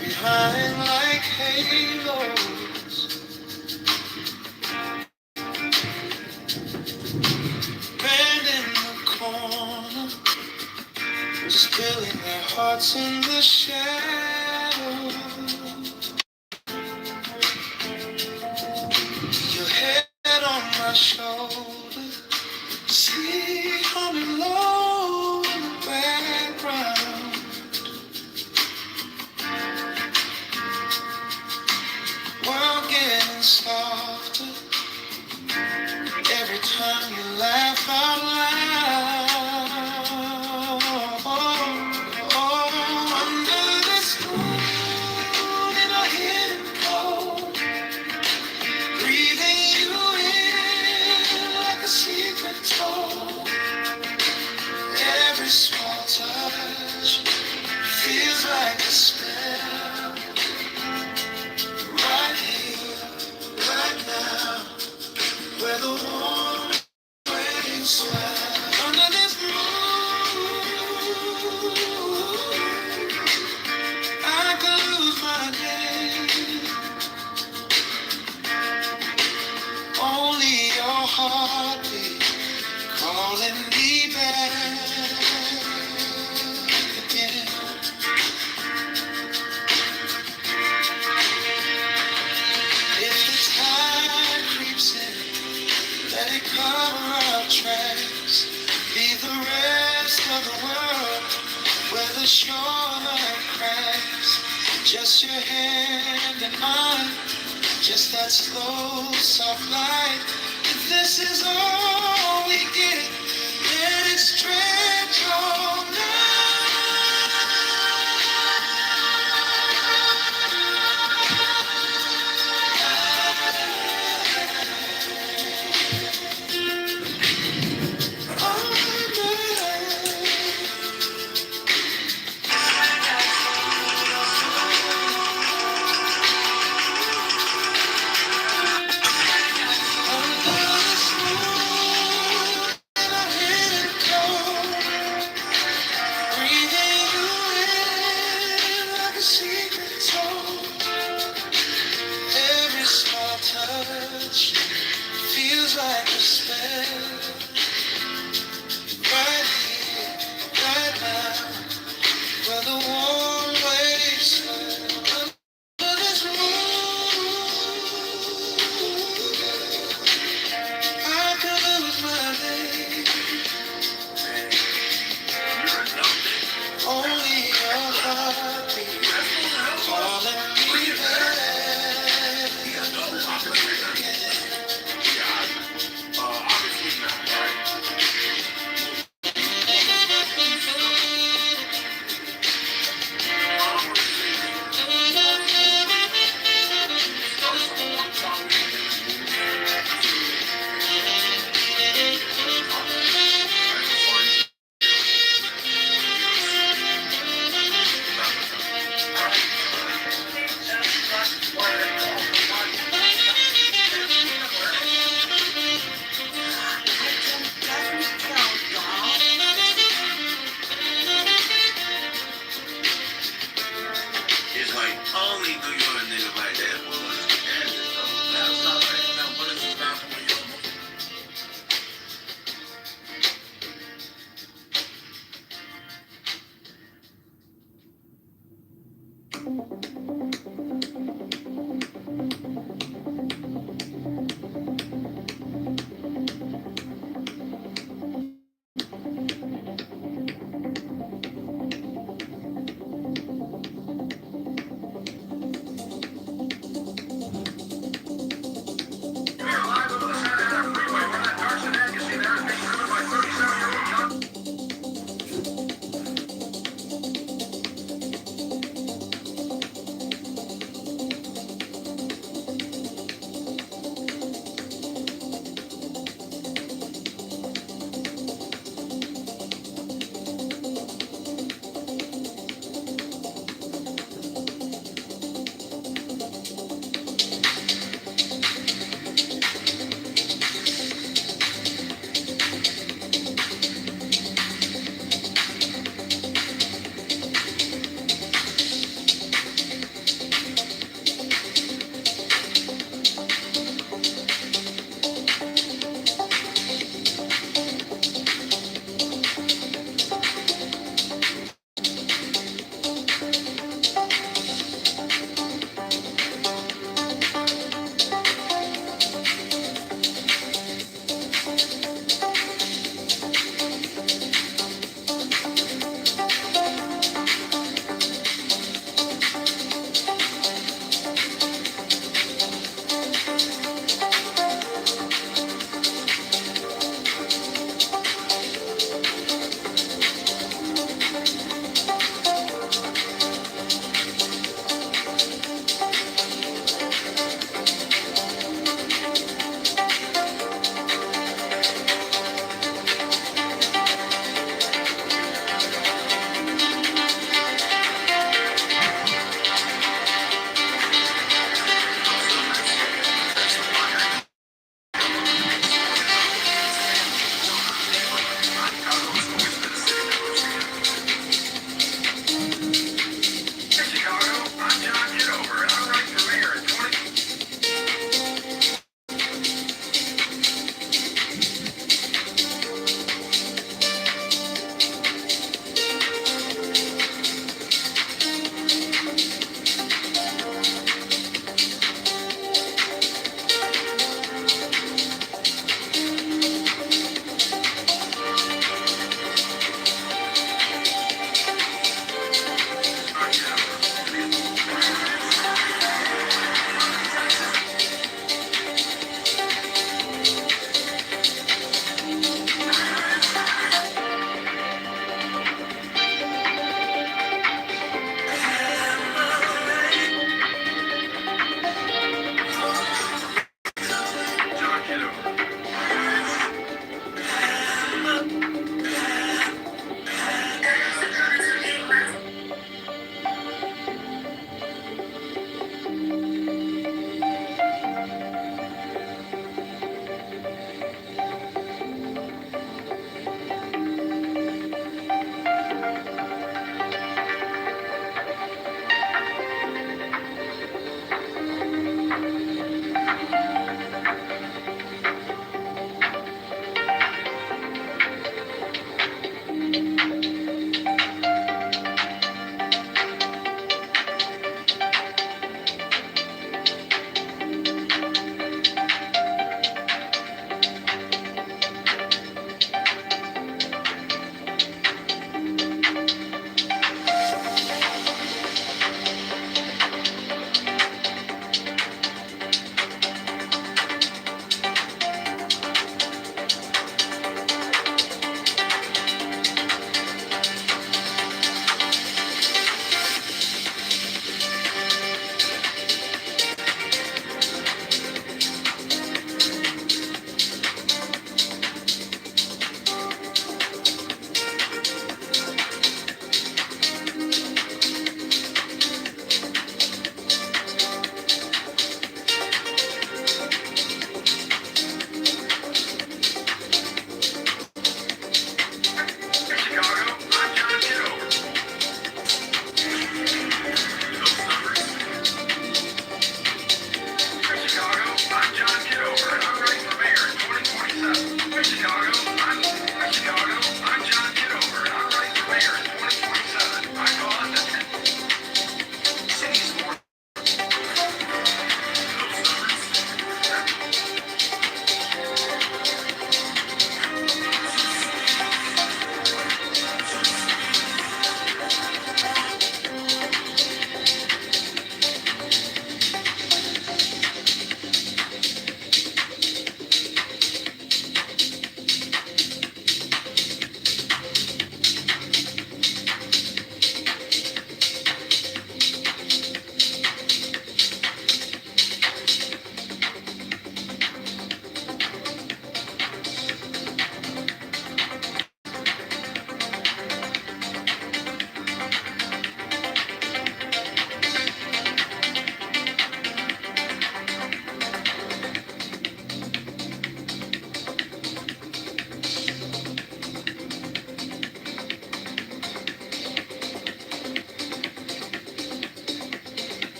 behind like halos, bend in the corner, spilling their hearts in the shadows. Your head on my shoulder, sleep humming low in the background. World getting softer every time you laugh out loud. Under this moon in a hidden cold, breathing you in like a secret told. Every small touch feels like a spell. Right here, right now, where the warm rain swell. Under this moon, I could lose my name. Only your heartbeat calling me back again. If the tide creeps in, let it cover our tracks. Leave the rest of the world where the shoreline cracks. Just your hand and mine, just that slow, soft light. If this is all we get, let it stretch all night. Under this moon,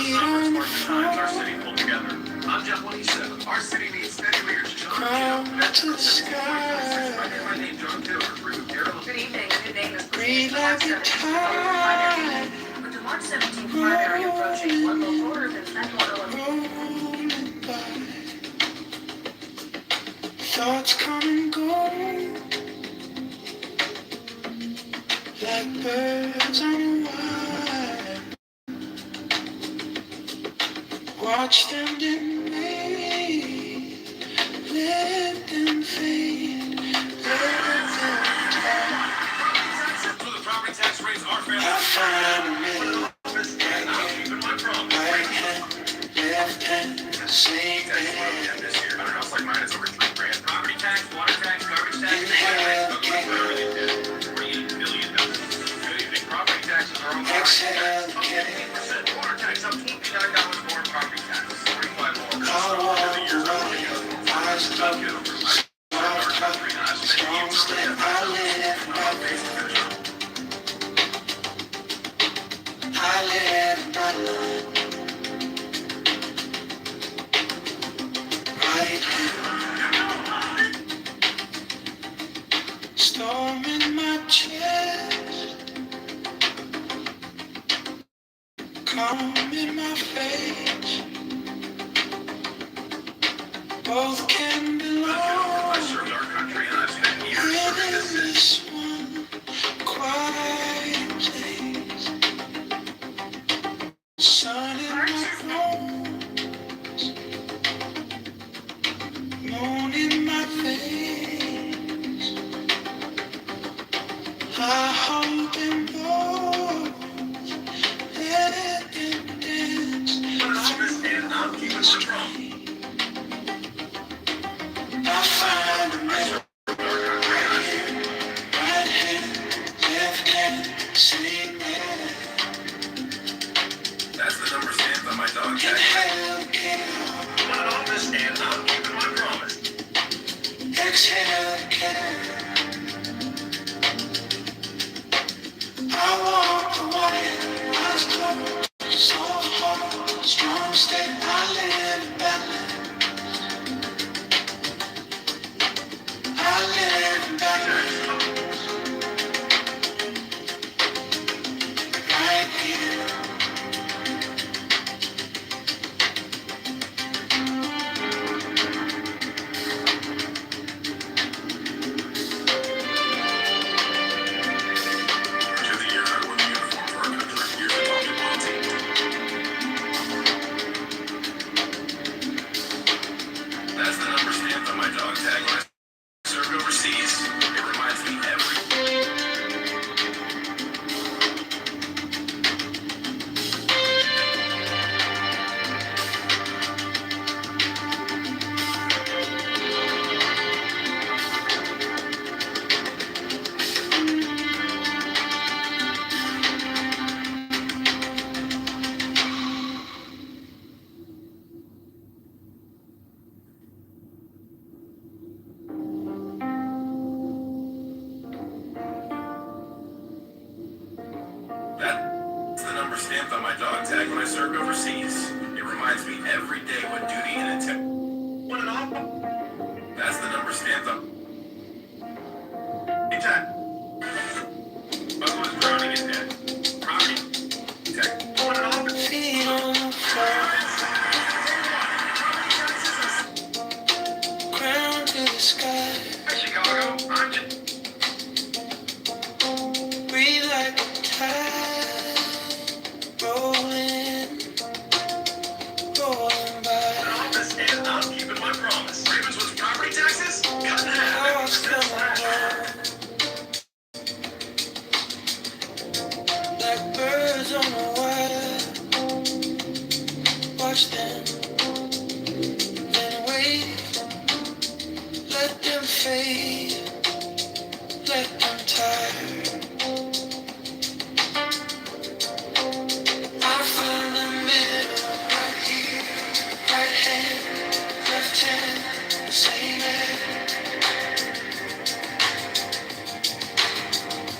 Feet on the floor. Our city pulled together. I'm Jeff 27. Our city needs steady leadership. Crown to the sky. My name's John Kitover. Good evening. Your name is Breathe like a tide. With the March 17th primary approaching, one local voters in Central Illinois. Rolling by. Thoughts come and go. Like birds on a wire. Watch them degrade. Let them fade. Let them die. The property tax rates are fair. I find a middle. Right hand, left hand, same hand. This year, a house like mine is over $3,000. Property tax, water tax, garbage tax, Inhale, $48 billion. Good evening. Property taxes are on exhale, %. Water tax up $29 more. Property tax, $45 more. I walk away, eyes closed, soft cup, strong step, I live my life. I live my life. Right hand. Storm in my chest. Calm in my face. Both can belong. I served our country and I've spent years serving this Within city. this one quiet place. Sun in my bones. Moon in my face. I hope them both. Let them dance. And I'm keeping my promise. I find a middle. Right hand, left hand, same hand. That's the number stamped on my dog tag. Inhale, I'm in office and I'm keeping my promise. exhale, I walk away, eyes closed, soft heart, strong step, I live balance. I live balance. Right here. To the year I wore the uniform for our country. Years of talking loyalty. That's the number stamped on my dog tag when I served overseas. It reminds me every That's the number stamped on my dog tag when I served overseas. It reminds me every day what duty and intent. What an awful. That's the number stamped on. Anytime. Bubba was drowning in debt. Property tax. What an awful. Feet on the floor, crown to the sky. Chicago, I'm just. Breathe like a tide, rolling, rolling by. Office and I'm keeping my promise. Ravenswood's property taxes cut in half. Thoughts come and go, like birds on a wire. Watch them, then wait. Let them fade, let them tire. I find the middle right here, right hand, left hand, same hand.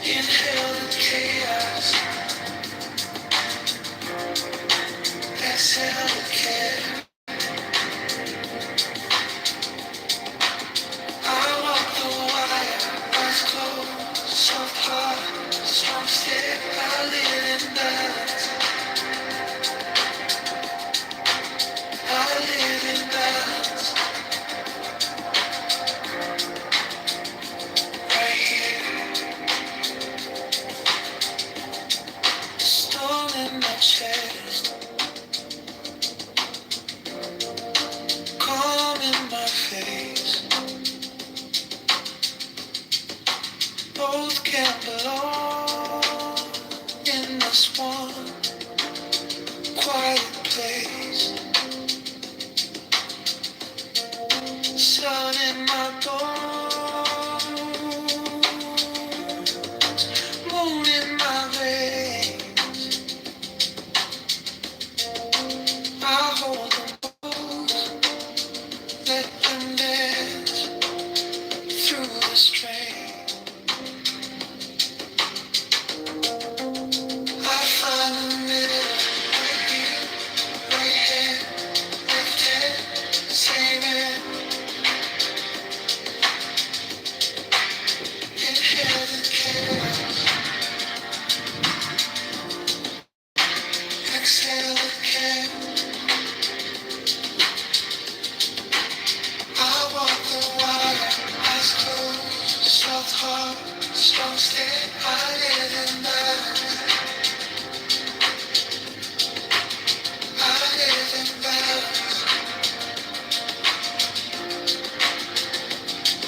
Inhale the chaos. can belong in this one quiet place. Sun in my bones, moon in my veins. I hold them both, let them dance through the strain. I find a middle right here, right here, left hand, same hand. Inhale the chaos, exhale the chaos. I walk the wire, eyes closed, soft heart, strong stay. I live in balance, I live in balance,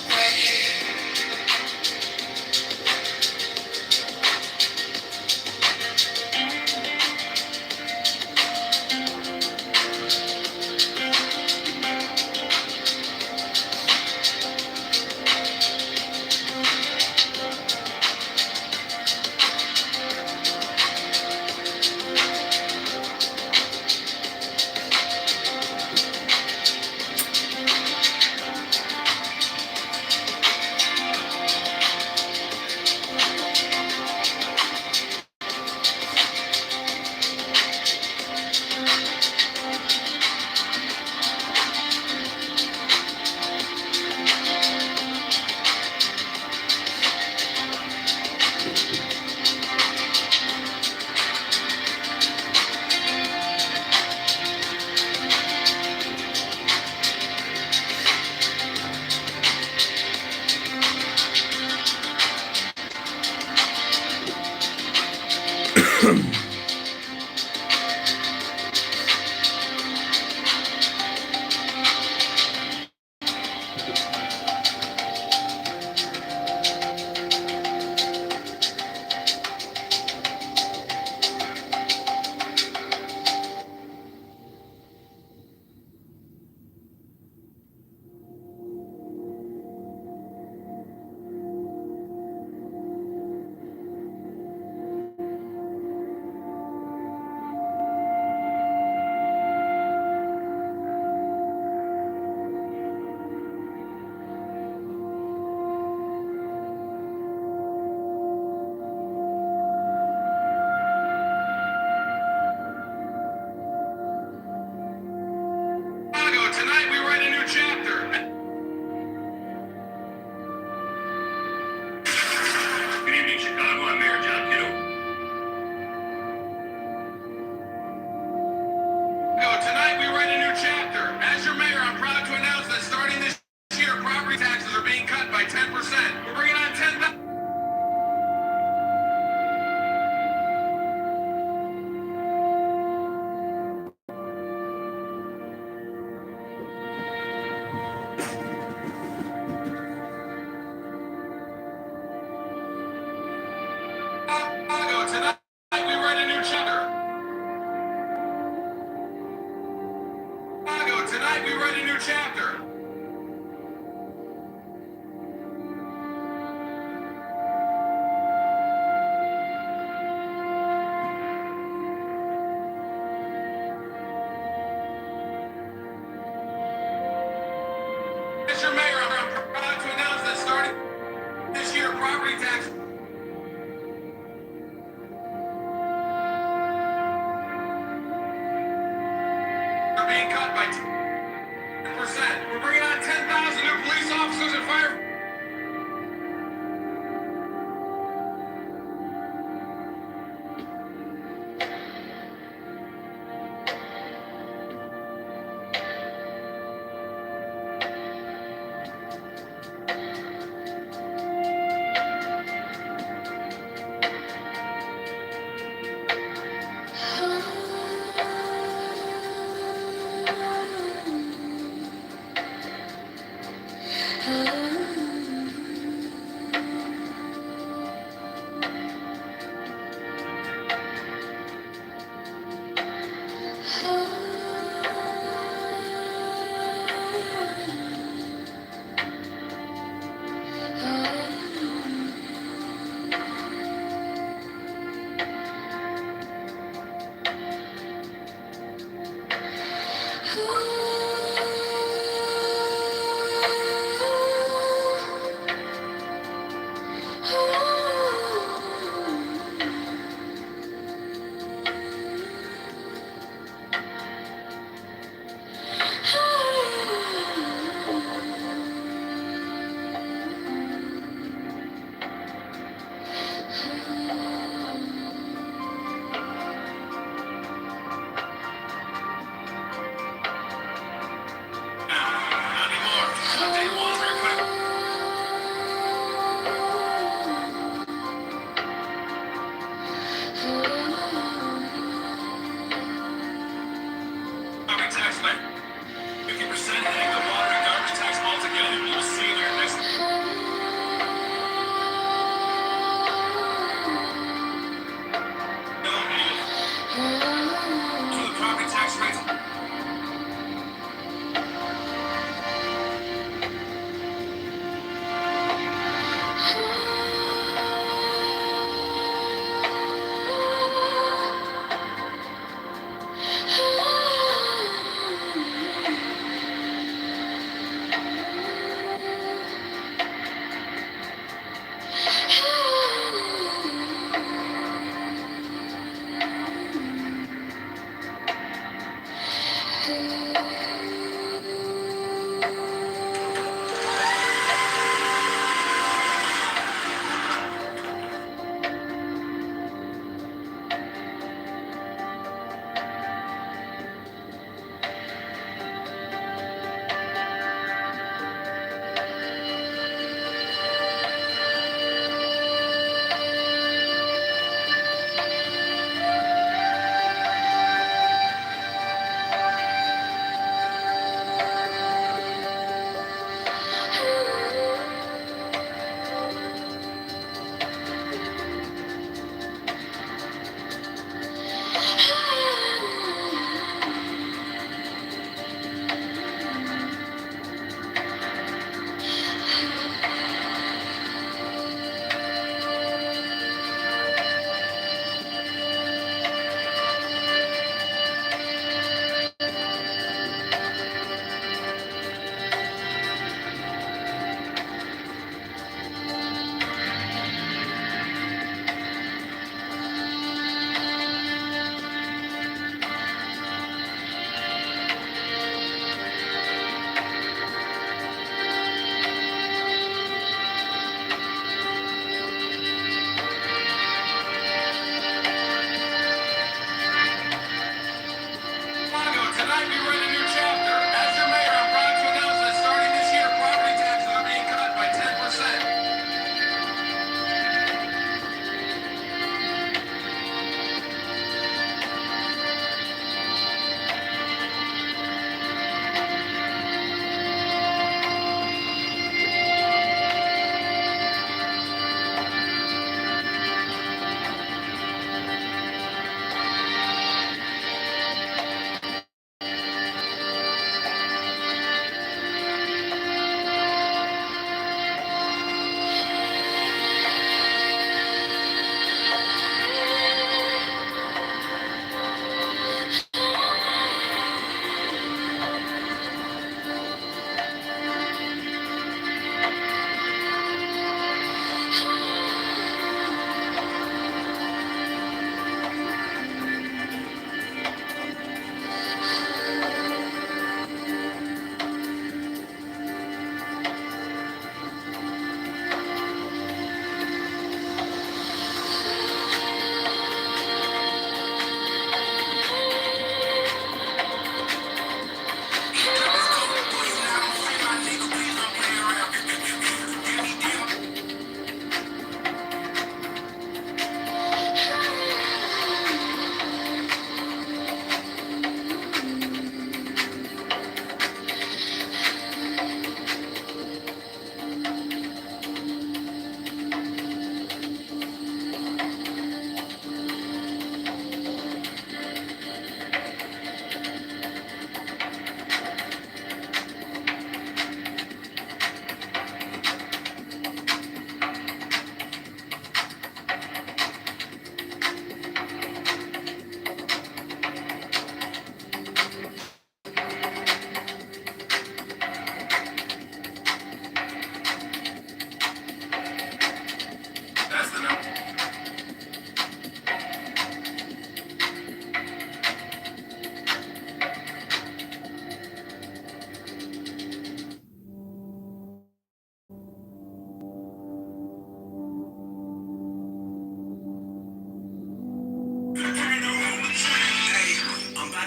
right here. Chicago, tonight we write a new chapter. Good evening, Chicago. I'm Mayor John Kitover. Tonight we write a new chapter. As your mayor, I'm proud to announce that starting this year, property taxes are being cut by 10%. We're bringing on 10,000. Tonight we write a new chapter. Tonight we write a new chapter. As your mayor, I'm proud to announce that starting this year, property taxes are being cut by 10%. We're bringing on 10,000 new police officers and fire. Oh.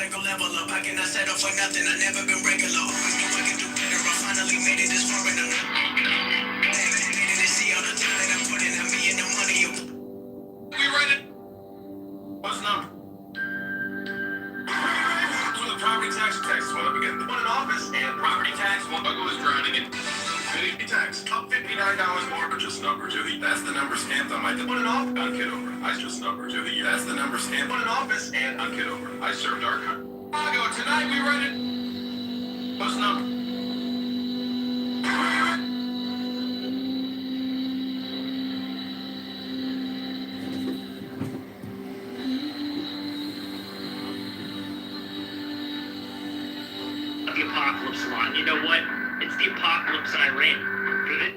like a level up. I cannot settle for nothing. I never been regular. Always knew I could do better. I finally made it this far and I'm not. Waiting to see all the time that I'm putting on me and the money. We running. What's the number? So the property tax went up again. The one in office and property tax one is drowning in city tax. Up $59 more, but just number to the. That's the number stamped on my one in office on Kitover. I just number to the. That's the number stamped one in office and on Kitover. I served our country. Tonight we run it. What's the number? The apocalypse line. You know what? It's the apocalypse I ran. Get it?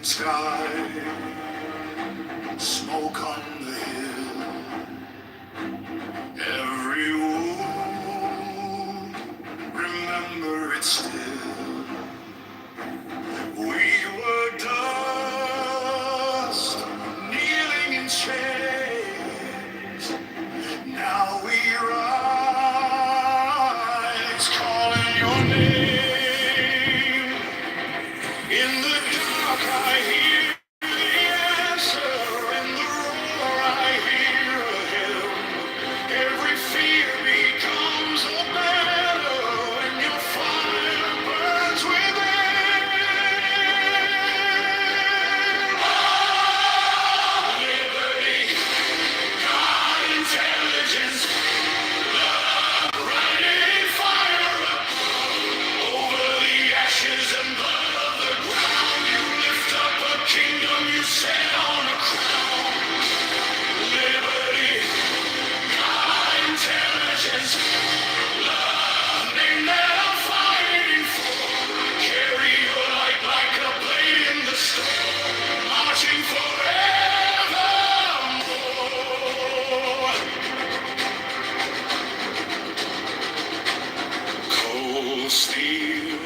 Sky, smoke on the hill, every wound, remember it still. We were dust, kneeling in chains. Now we rise, calling your name. In the dark I hear the answer, in the roar I hear a hymn. Every fear becomes a battle when your fire burns within. Liberty, God, intelligence, love, writing fire up over the ashes and blood of the ground. You lift up a kingdom you set on a crown. Liberty, God, intelligence, love, name that I'm fighting for. Carry your light like a blade in the storm, marching forevermore. Cold steel,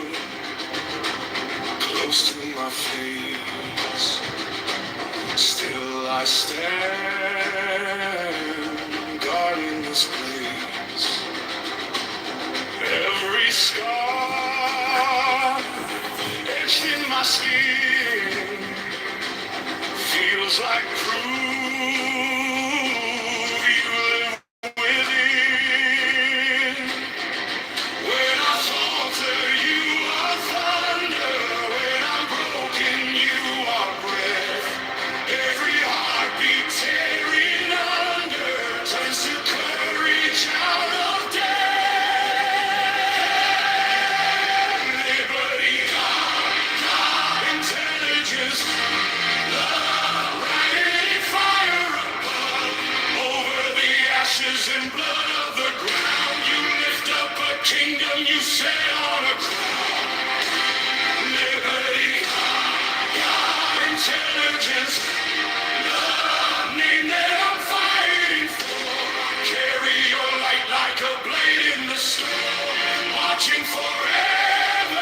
close to my face, still I stand, guarding this place. Every scar etched in my skin feels like proof you live within. When I falter, you are thunder. When I'm broken, you are breath. Every heartbeat tearing under turns to courage out of death. Liberty, God, intelligence, love, writing fire above. Over the ashes and blood of the ground, you lift up a kingdom you set on a crown. Liberty, God, intelligence, love, name that I'm fighting for. Carry your light like a blade in the storm, marching forevermore.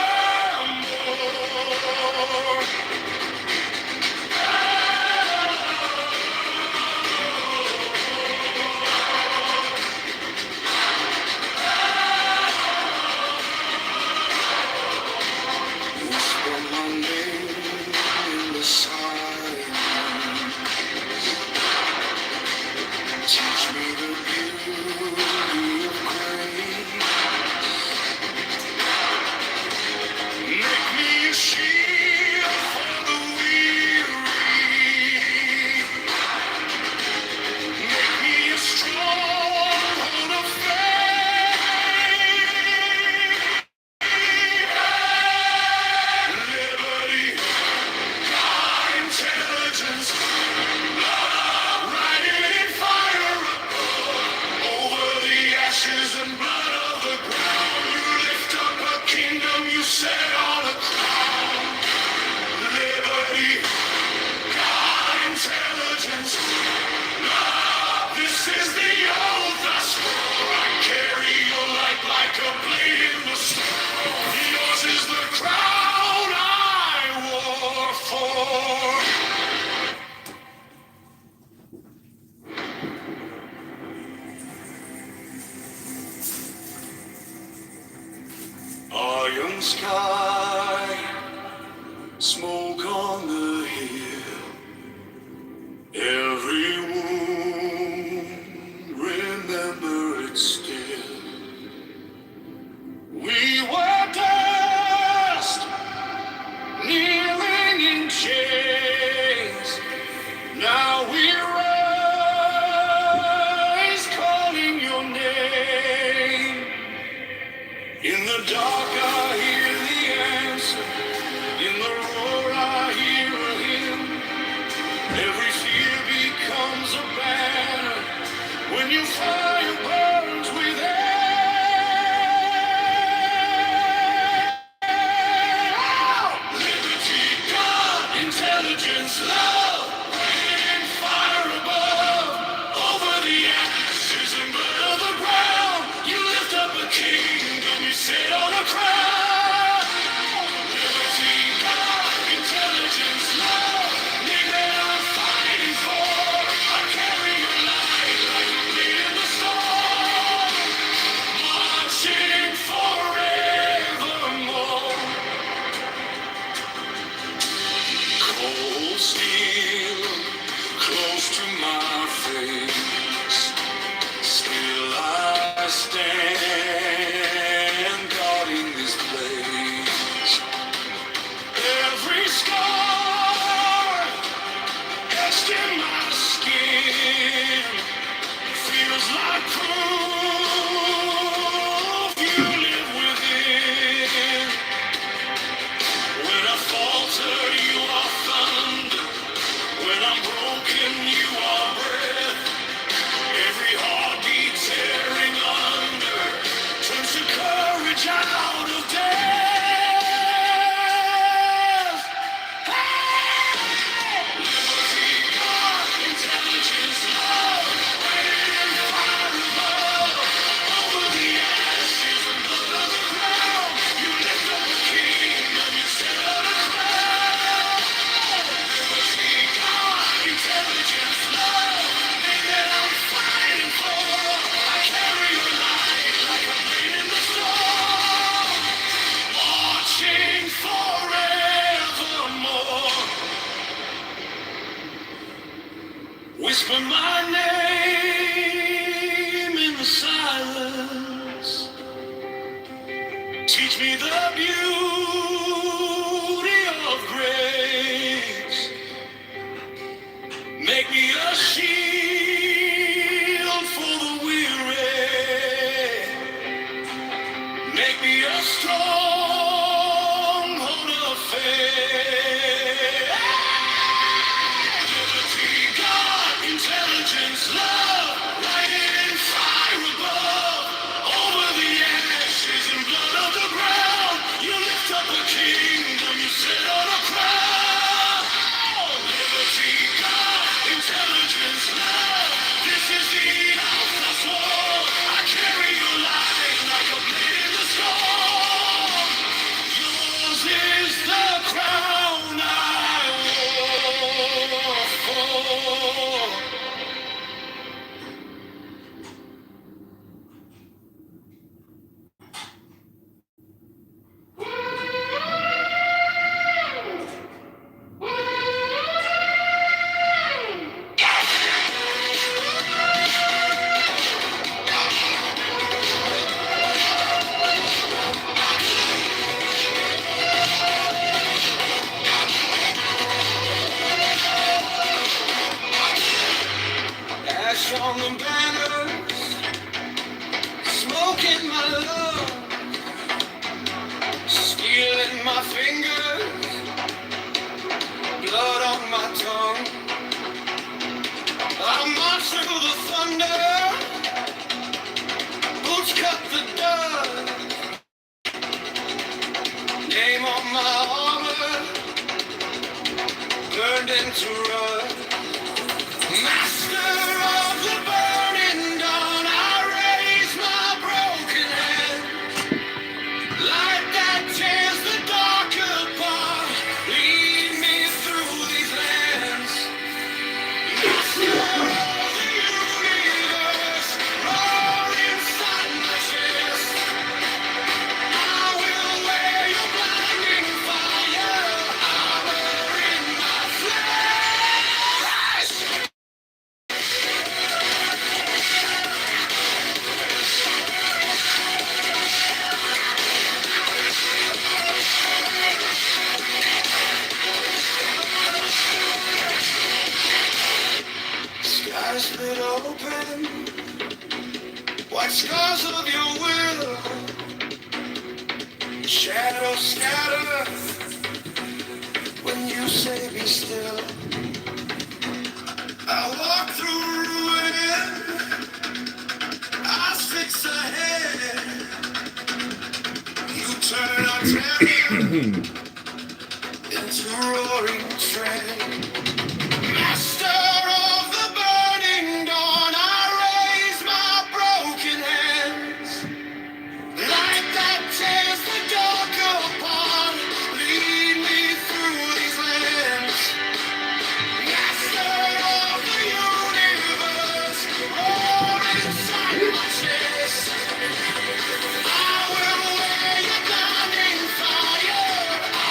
Whisper my name in the silence. Teach me the beauty of grace. Make me a shield for the weary. Make me a stronghold of faith. Liberty, God, intelligence, love, writing fire above. Over the ashes and blood of the ground, you lift up a kingdom you set on a crown. Liberty, God, intelligence, love, this is the oath I swore. I carry your light like a blade in the storm. Yours is the crown I wore for. Iron sky, smoke on the hill, every wound, remember it still. We were dust, kneeling in chains. Now we rise, calling your name. In the dark I hear the answer, in the roar I hear a hymn. Every fear becomes a banner when your fire burns within. Oh! Liberty, God, intelligence. Rust in my skin feels like proof you live within. When I falter, you are thunder. When I'm broken, you are breath. Every heartbeat tearing under turns to courage out of death. Liberty, God, intelligence, love, radiant fire above. Over the ashes and blood of the ground, you lift up a kingdom, you set out a crown. Liberty, God, intelligence, love, name that I'm fighting for. I carry your light like a blade in the storm, marching forevermore. Whisper my name in the silence. Teach me the beauty of grace. Make me a shield for the weary. Make me a stronghold of faith. Liberty, God, intelligence, love, light fire above. Over the ashes and blood of the ground, you lift up a kingdom, you set on a crown. Liberty, God, intelligence, love, this is the outcast war. I carry your light like a blade in the storm. Yours is the crown I wore for. Ash on the banners, smoke in my lungs, steel in my fingers, blood on my tongue. I'll march through the thunder, boots cut the dust, name on my armor, burned into rust. Master of the burning dawn, I raise my broken hand. Light that tears the dark apart, lead me through these lands. Master of the universe, roar inside my chest. I will wear your blinding fire, armor in my flesh. Sky split open, white scars of your will, shadows scatter when you say be still. I walk through ruin, eyes fix ahead. You turn our terror into roaring tread. Master of the burning dawn, I raise my broken hands. Light that tears the dark apart, lead me through these lands. Master of the universe, roar inside my chest. I will wear your blinding fire,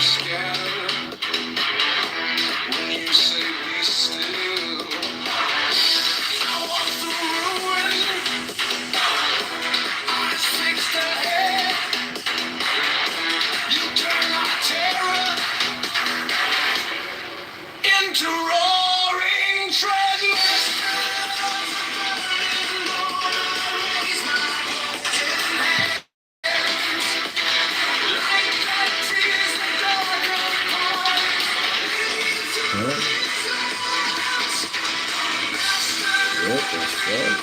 shadows scatter when you say be still. I walk through ruin, eyes fixed ahead. You turn my terror into roaring treadmills. Raise my broken head like that tears that dark apart. What the fuck?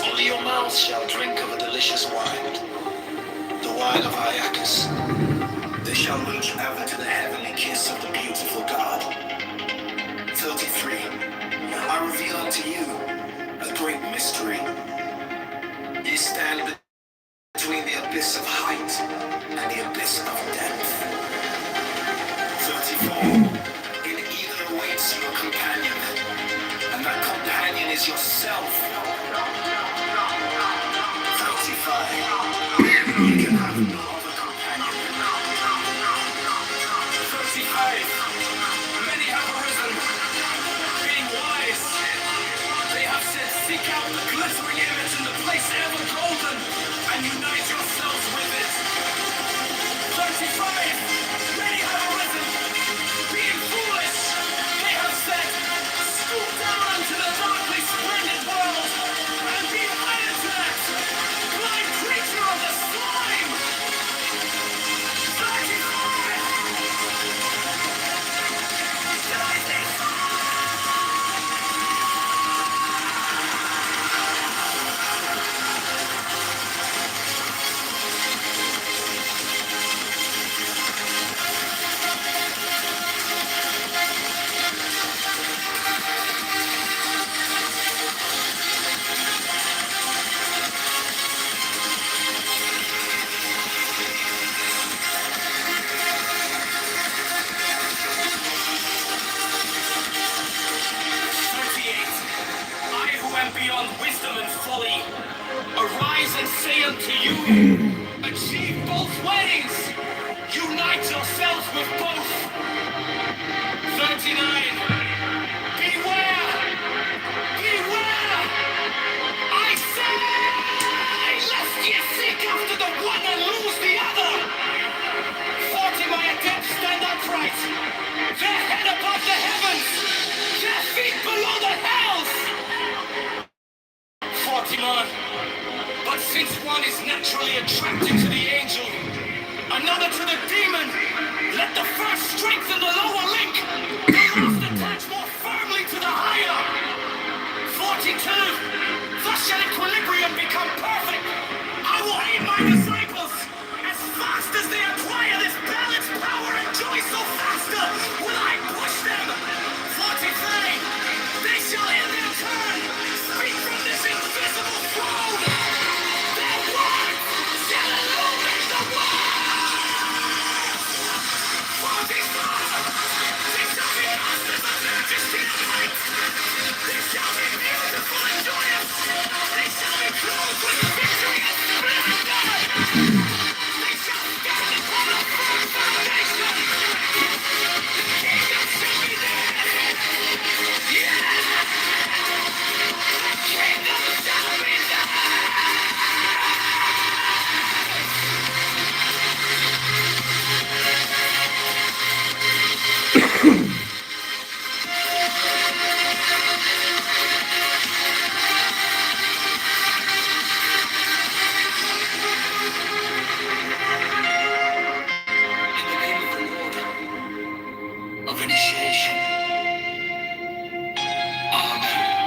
Only your mouth shall drink of a delicious wine, the wine of Iacus. They shall reach ever to the heavenly kiss of the beautiful God. 33. I reveal unto you a great mystery. Ye stand between the abyss of height and the abyss of depth. 34. In either awaits your companion, and that companion is yourself. 35. You can have no other companion. 35. Many have arisen, being wise. They have said, seek out the glittering image in the place ever golden, and unite yourselves with it. 35. Many have arisen, being foolish. They have said, stoop down unto the darkly splendid world, and be iron to that blind creature of the slime. 38. I who am beyond wisdom and folly, arise and say unto you, achieve both ways. with both. 39. Beware! Beware! I say! Lest ye seek after the one and lose the other! 40 my attempts stand upright. Their head above the heavens. Their feet below the hells. 41. But since one is naturally attracted to the angel, another to the demon, let the first strengthen the lower link. The last attach more firmly to the higher. 42. Thus shall equilibrium become perfect. I will aid my disciples. As fast as they acquire this balanced power and joy, so faster will I push them. 43. They shall in their turn speak from this invisible throne. Their words shall illuminate the world. 44. They shall be masters of majesty and might. They shall be beautiful and joyous. They shall be clothed with victory and splendor. They shall stand upon a firm foundation. The kingdom shall be theirs. Yeah! The kingdom shall be in the name of the Lord of initiation. Amen.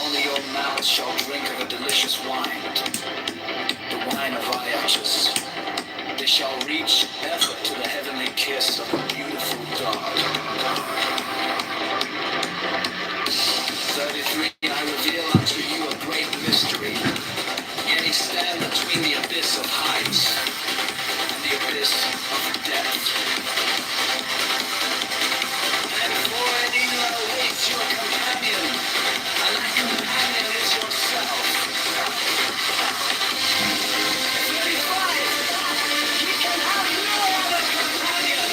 Only your mouth shall drink of a delicious wine, the wine of righteousness. They shall reach ever to the heavenly kiss of a beautiful dog. 33. I reveal unto you a great mystery. Yet he stand between the abyss of heights and the abyss of depth. And for an evil awaits your companion, and that companion is yourself. 35. You can have no other companion.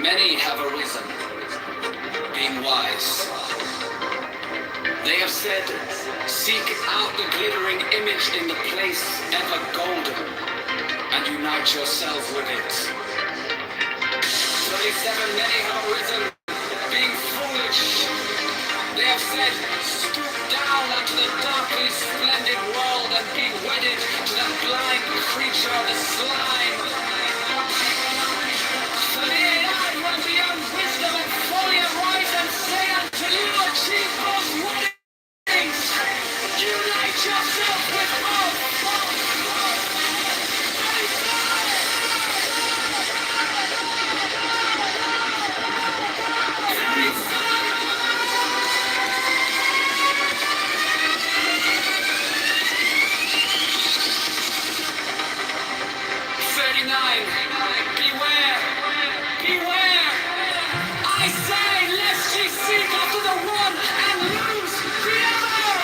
Many have arisen, being wise. They have said, seek out the glittering image in the place ever golden, and unite yourself with it. 37. Many have arisen, being foolish. They have said, stoop down unto the darkly splendid world and be wedded to that blind creature of the slime. 38. I will beyond wisdom and folly arise and say unto you, achieve both weddings. Unite yourself with both. 39. Beware! Beware! I say, lest ye seek after the one and lose the other!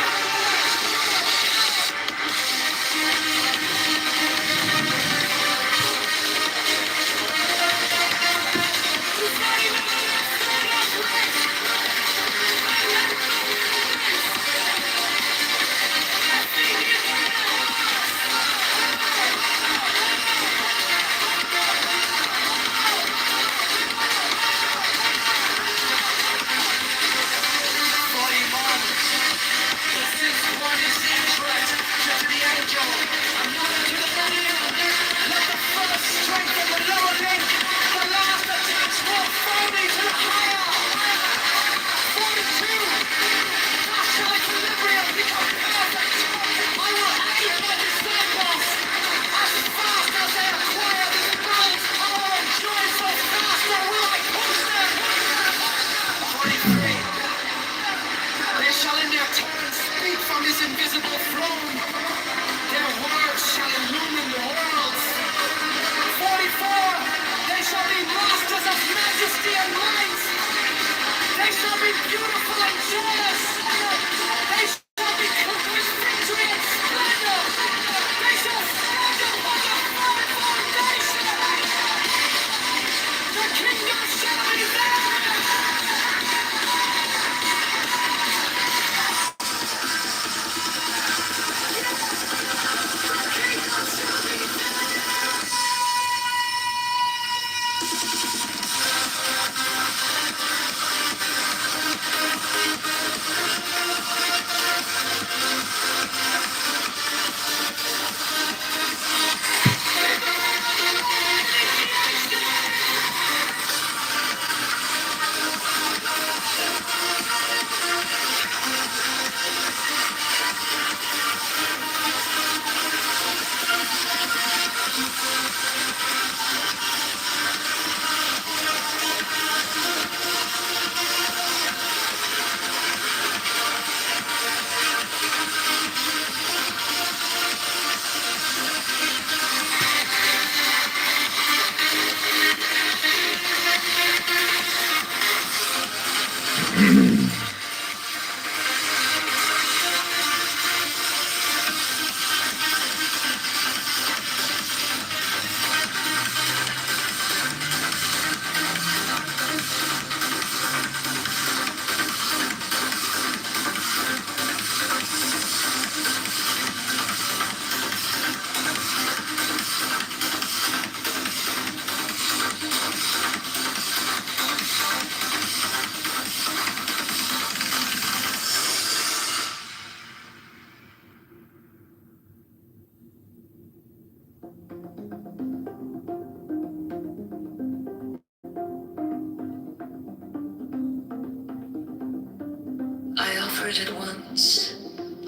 offered it once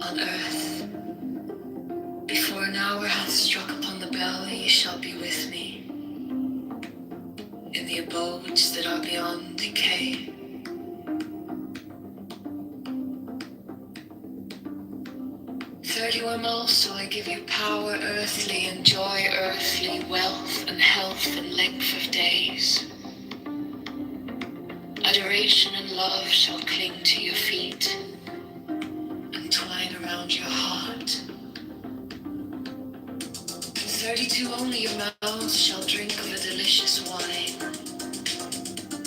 on earth. Before an hour hath struck upon the bell, ye shall be with me in the abodes that are beyond decay. "31 also I give you power earthly, and joy earthly, wealth and health and length of days. Adoration and love shall cling to your feet and twine around your heart. 32 only your mouths shall drink of a delicious wine,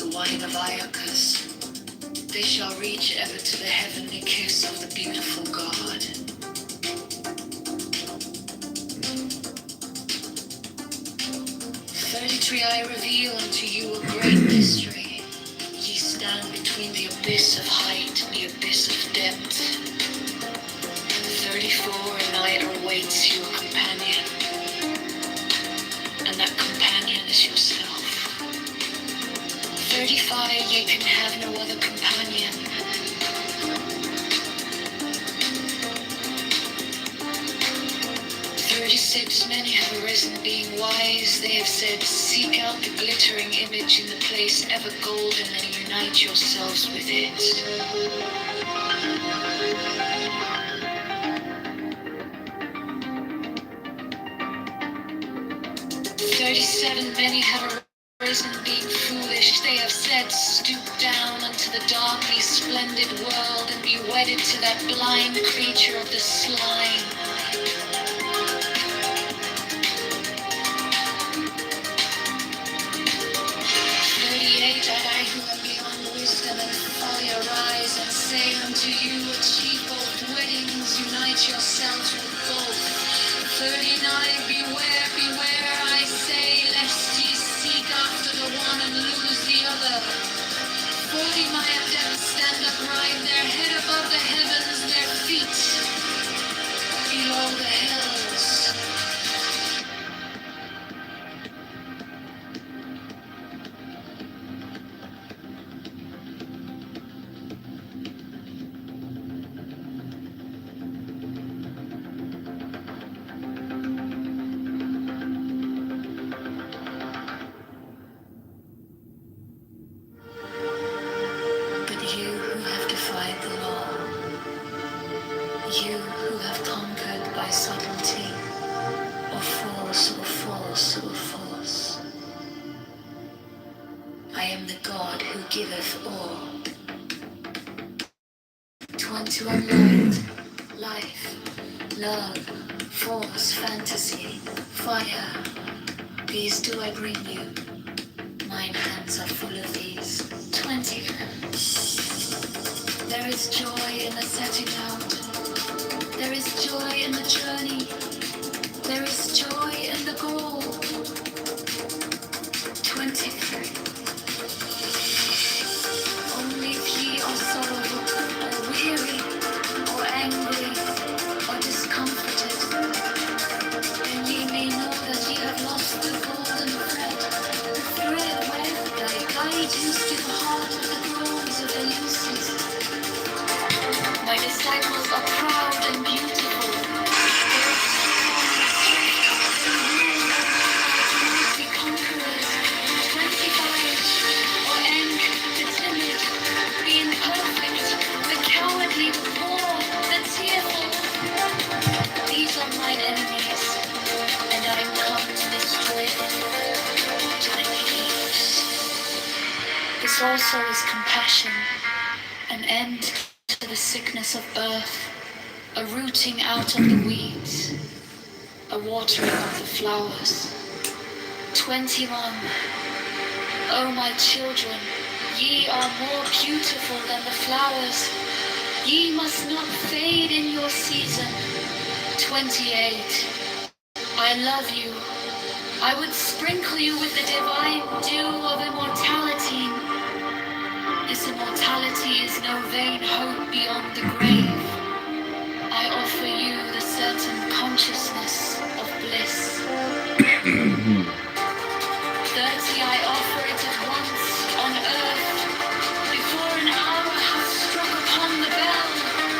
the wine of Iacchus. They shall reach ever to the heavenly kiss of the beautiful God. 33 I reveal unto you a great mystery. Ye stand between the abyss of height and the abyss of depth. 34 a night awaits you a companion, and that companion is yourself. 35 ye can have no other companion. 36 many have arisen being wise. They have said, seek out the glittering image in the place ever golden and unite yourselves with it. 37 many have arisen being foolish. They have said, stoop down unto the darkly splendid world and be wedded to that blind creature of the slime. 38 I who am beyond wisdom and folly arise and say unto you, achieve both weddings, unite yourselves with both. 39 beware, beware, I say, lest ye seek after the one and lose the other. 40 my adepts stand upright, their head above the heavens, their feet below the hills. But you who have defied the law, you who have conquered by subtlety, or force, or force, or force, I am the God who giveth all. 21 light, love, force, fantasy, fire, these do I bring you. Mine hands are full of these. 20. There is joy in the setting out. There is joy in the journey. There is joy in the goal. 23. Only if ye are sorrowful, or weary, or angry, or discomforted, then ye may know that ye have lost the golden thread, the thread wherewith I guide you to the heart of the groves of Eleusis. My disciples are proud and beautiful. Be conquerors. 25. Or the timid, the imperfect, the cowardly, the poor, the tearful. These are mine enemies, and I am come to destroy them, to the thieves. This also is compassion, an end to the sickness of earth, a rooting out of the weeds, a watering of the flowers. 21. O my children, ye are more beautiful than the flowers. Ye must not fade in your season. 28. I love you. I would sprinkle you with the divine dew of immortality. This immortality is no vain hope beyond the grave. I offer you the certain consciousness of bliss. 30 I offer it at once on earth, before an hour hath struck upon the bell.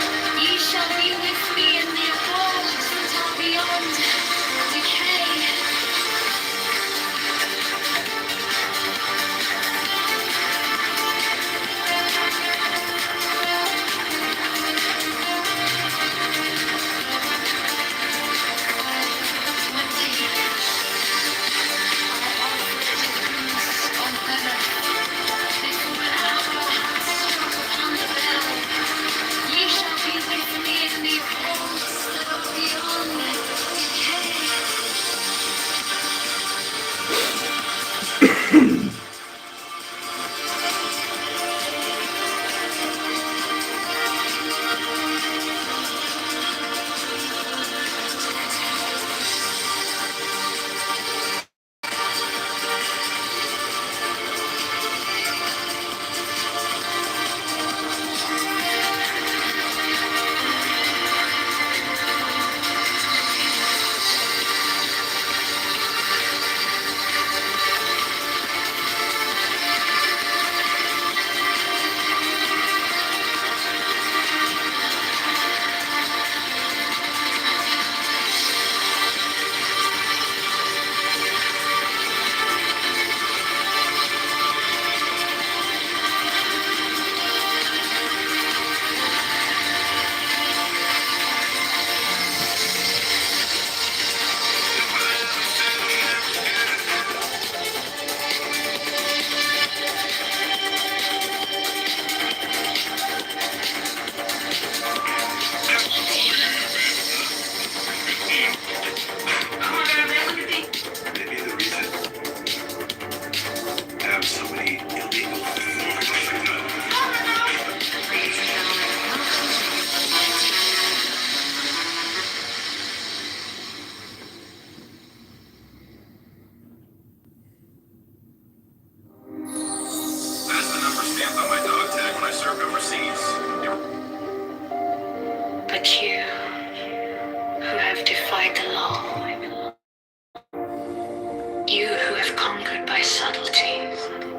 who have conquered by subtlety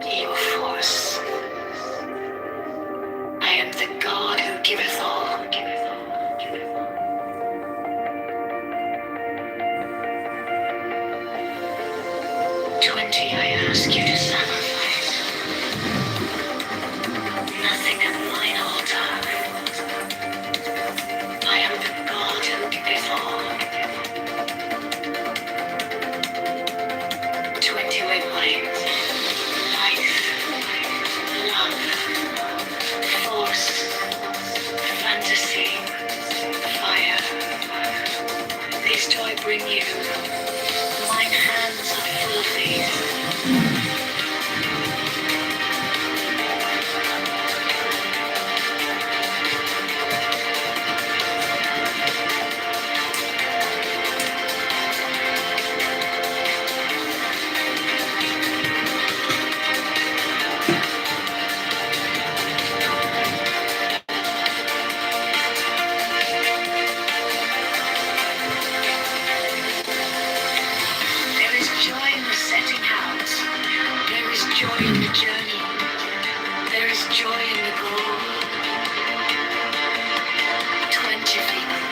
evil force. I am the God who giveth all. 20 I ask you to sacrifice. Nothing at mine altar. I am the God who giveth all. 20 wavelengths. Life, love, force, fantasy, fire. These do I bring you. Mine hands are full of these. There is joy in the setting out. There is joy in the journey. There is joy in the goal. 20 people.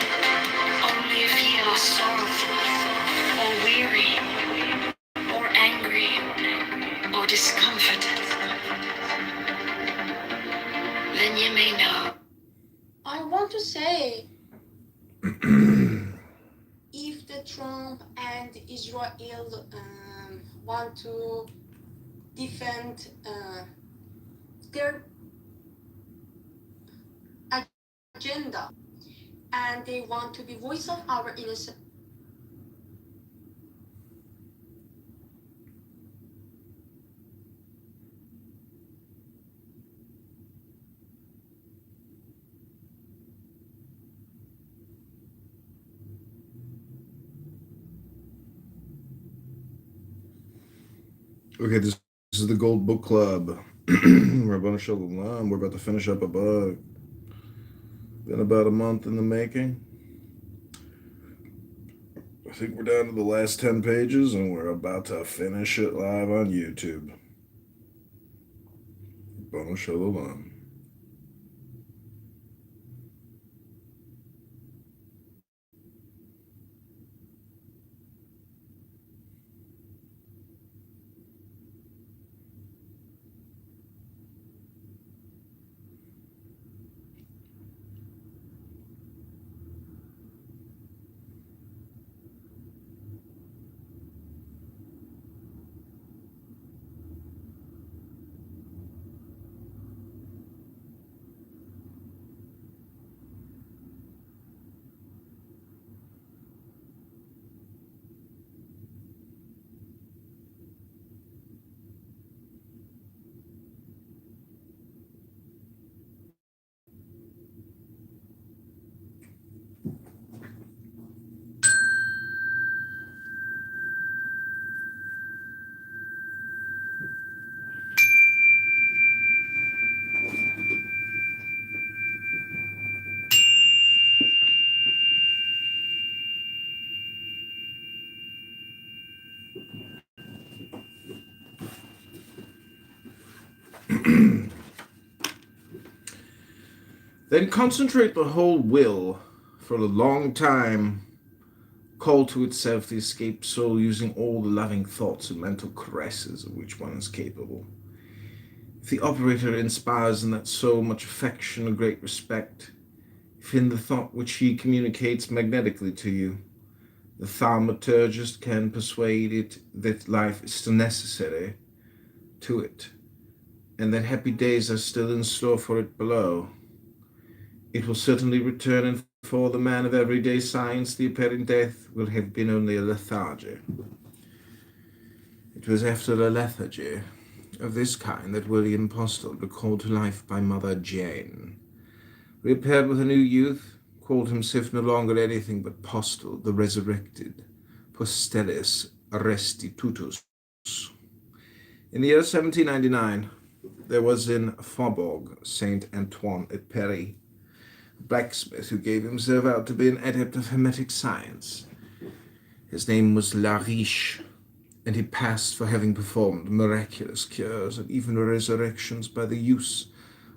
Only if ye are sorrowful, or weary, or angry, or discomforted, then ye may know. I want to say, if the Trump and Israel want to defend their agenda and they want to be voice of our innocent. Okay, this is the Gold Book Club. We're about to show the line. We're about to finish up a book. Been about a month in the making. I think we're down to the last 10 pages and we're about to finish it live on YouTube. Bonus show the line. Then concentrate the whole will for a long time. Call to itself the escaped soul using all the loving thoughts and mental caresses of which one is capable. If the operator inspires in that soul much affection or great respect, if in the thought which he communicates magnetically to you, the thaumaturgist can persuade it that life is still necessary to it, and that happy days are still in store for it below, it will certainly return, and for the man of everyday science, the apparent death will have been only a lethargy. It was after a lethargy of this kind that William Postel, recalled to life by Mother Jane, reappeared with a new youth, called himself no longer anything but Postel, the resurrected, Postellis Restitutus. In the year 1799, there was in Faubourg Saint Antoine at Paris a blacksmith who gave himself out to be an adept of hermetic science. His name was Lariche, and he passed for having performed miraculous cures and even resurrections by the use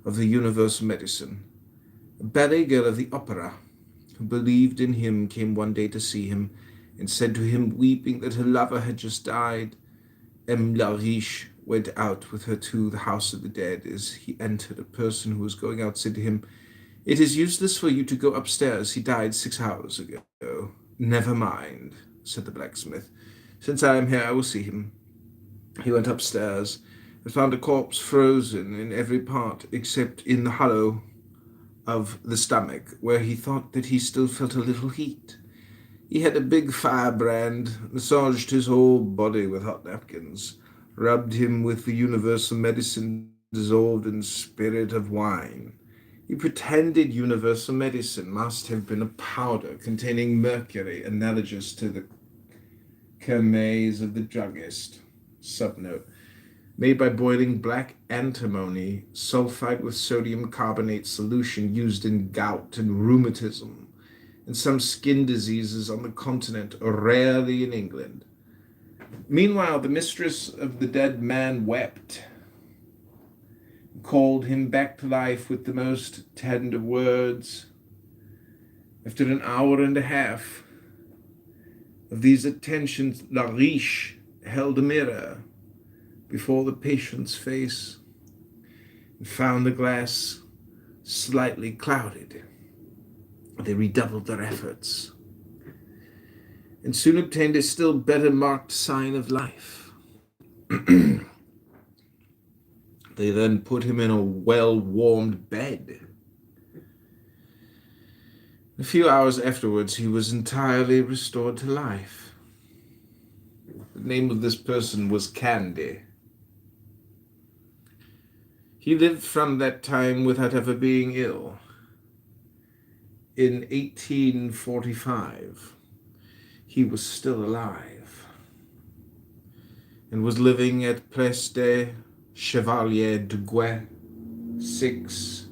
of the universal medicine. A ballet girl of the opera, who believed in him, came one day to see him, and said to him, weeping, that her lover had just died. M. Lariche went out with her to the house of the dead. As he entered, a person who was going out said to him, "It is useless for you to go upstairs. He died 6 hours ago." "Never mind," said the blacksmith. "Since I am here, I will see him." He went upstairs and found a corpse frozen in every part except in the hollow of the stomach, where he thought that he still felt a little heat. He had a big firebrand, massaged his whole body with hot napkins, rubbed him with the universal medicine dissolved in spirit of wine. He pretended universal medicine must have been a powder containing mercury, analogous to the kermes of the druggist. Subnote: made by boiling black antimony sulfide with sodium carbonate solution, used in gout and rheumatism and some skin diseases on the continent, or rarely in England. Meanwhile, the mistress of the dead man wept, called him back to life with the most tender words. After an hour and a half of these attentions, Lariche held a mirror before the patient's face and found the glass slightly clouded. They redoubled their efforts and soon obtained a still better marked sign of life. They then put him in a well-warmed bed. A few hours afterwards, he was entirely restored to life. The name of this person was Candy. He lived from that time without ever being ill. In 1845, he was still alive and was living at Place des Chevaliers de Guet 6.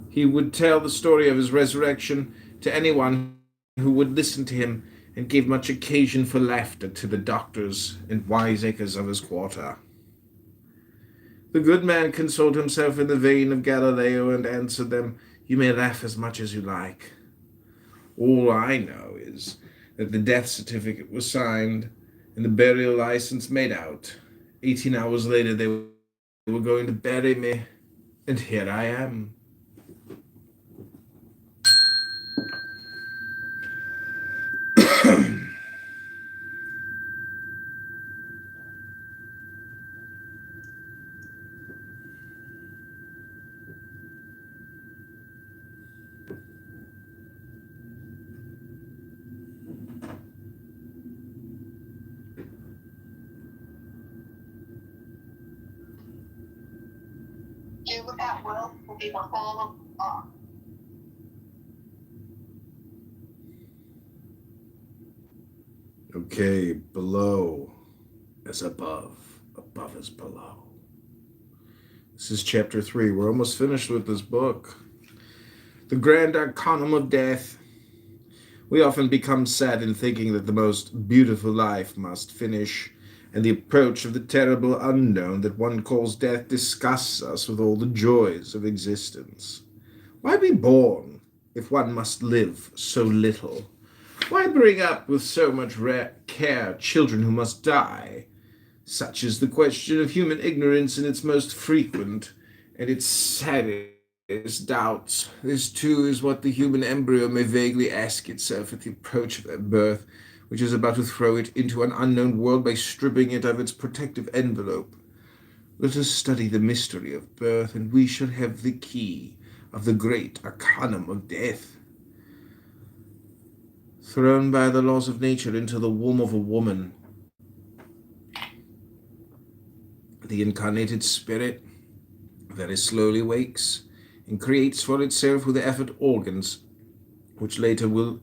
He would tell the story of his resurrection to anyone who would listen to him, and gave much occasion for laughter to the doctors and wiseacres of his quarter. The good man consoled himself in the vein of Galileo and answered them, "You may laugh as much as you like. All I know is that the death certificate was signed and the burial license made out. 18 hours later, they were going to bury me, and here I am." Do at will be the whole of law. Okay, below as above, above as below. This is chapter 3. We're almost finished with this book. The Grand Arcanum of Death. We often become sad in thinking that the most beautiful life must finish, and the approach of the terrible unknown that one calls death disgusts us with all the joys of existence. Why be born if one must live so little? Why bring up with so much care children who must die? Such is the question of human ignorance in its most frequent and its saddest doubts. This, too, is what the human embryo may vaguely ask itself at the approach of that birth, which is about to throw it into an unknown world by stripping it of its protective envelope. Let us study the mystery of birth, and we shall have the key of the great arcanum of death. Thrown by the laws of nature into the womb of a woman, the incarnated spirit very slowly wakes and creates for itself with effort organs which will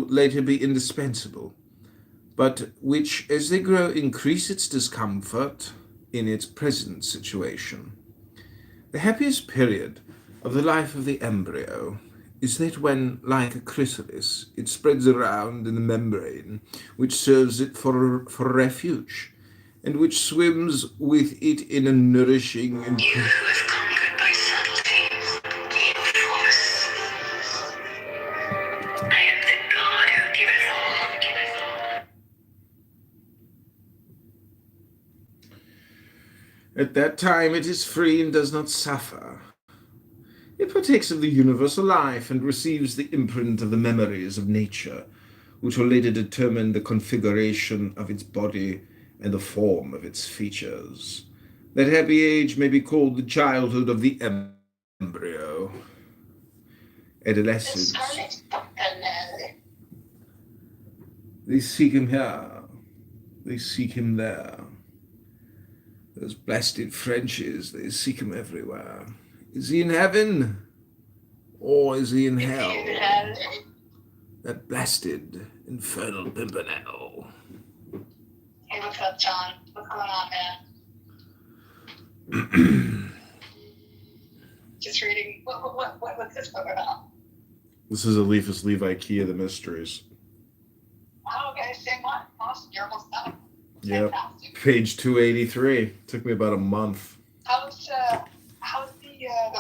later be indispensable, but which, as they grow, increase its discomfort in its present situation. The happiest period of the life of the embryo is that when, like a chrysalis, it spreads around in the membrane, which serves it for refuge, and which swims with it in a nourishing and You who have conquered by subtleties, in force. I am the God who giveth all. at that time it is free and does not suffer. It partakes of the universal life and receives the imprint of the memories of nature, which will later determine the configuration of its body and the form of its features. That happy age may be called the childhood of the embryo. Adolescence. They seek him here. They seek him there. Those blasted Frenchies, they seek him everywhere. Is he in heaven? Or is he in hell? That blasted, infernal pimpernel. Hey, what's up, John? What's going on, man? Just reading. What's this book about? This is Eliphas Levi, Key of the Mysteries. Oh, okay, same one. Awesome. You're almost done. Yep. Fantastic. Page 283. Took me about a month. How's the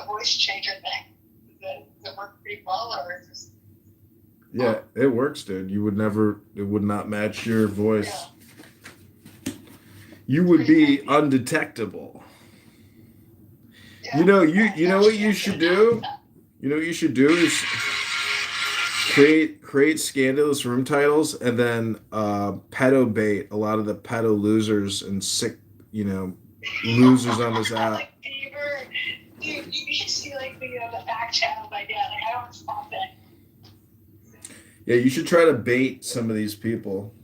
voice changer thing? Does it work pretty well, or is this? Yeah, it works, dude. It would not match your voice. Yeah. You would be undetectable. Yeah. You know what you should do? You know what you should do is create scandalous room titles and then pedo bait a lot of the pedo losers and sick, losers on this app. Like Kitover, dude, you should see like the back channel I get. Like I don't respond back. Yeah, you should try to bait some of these people.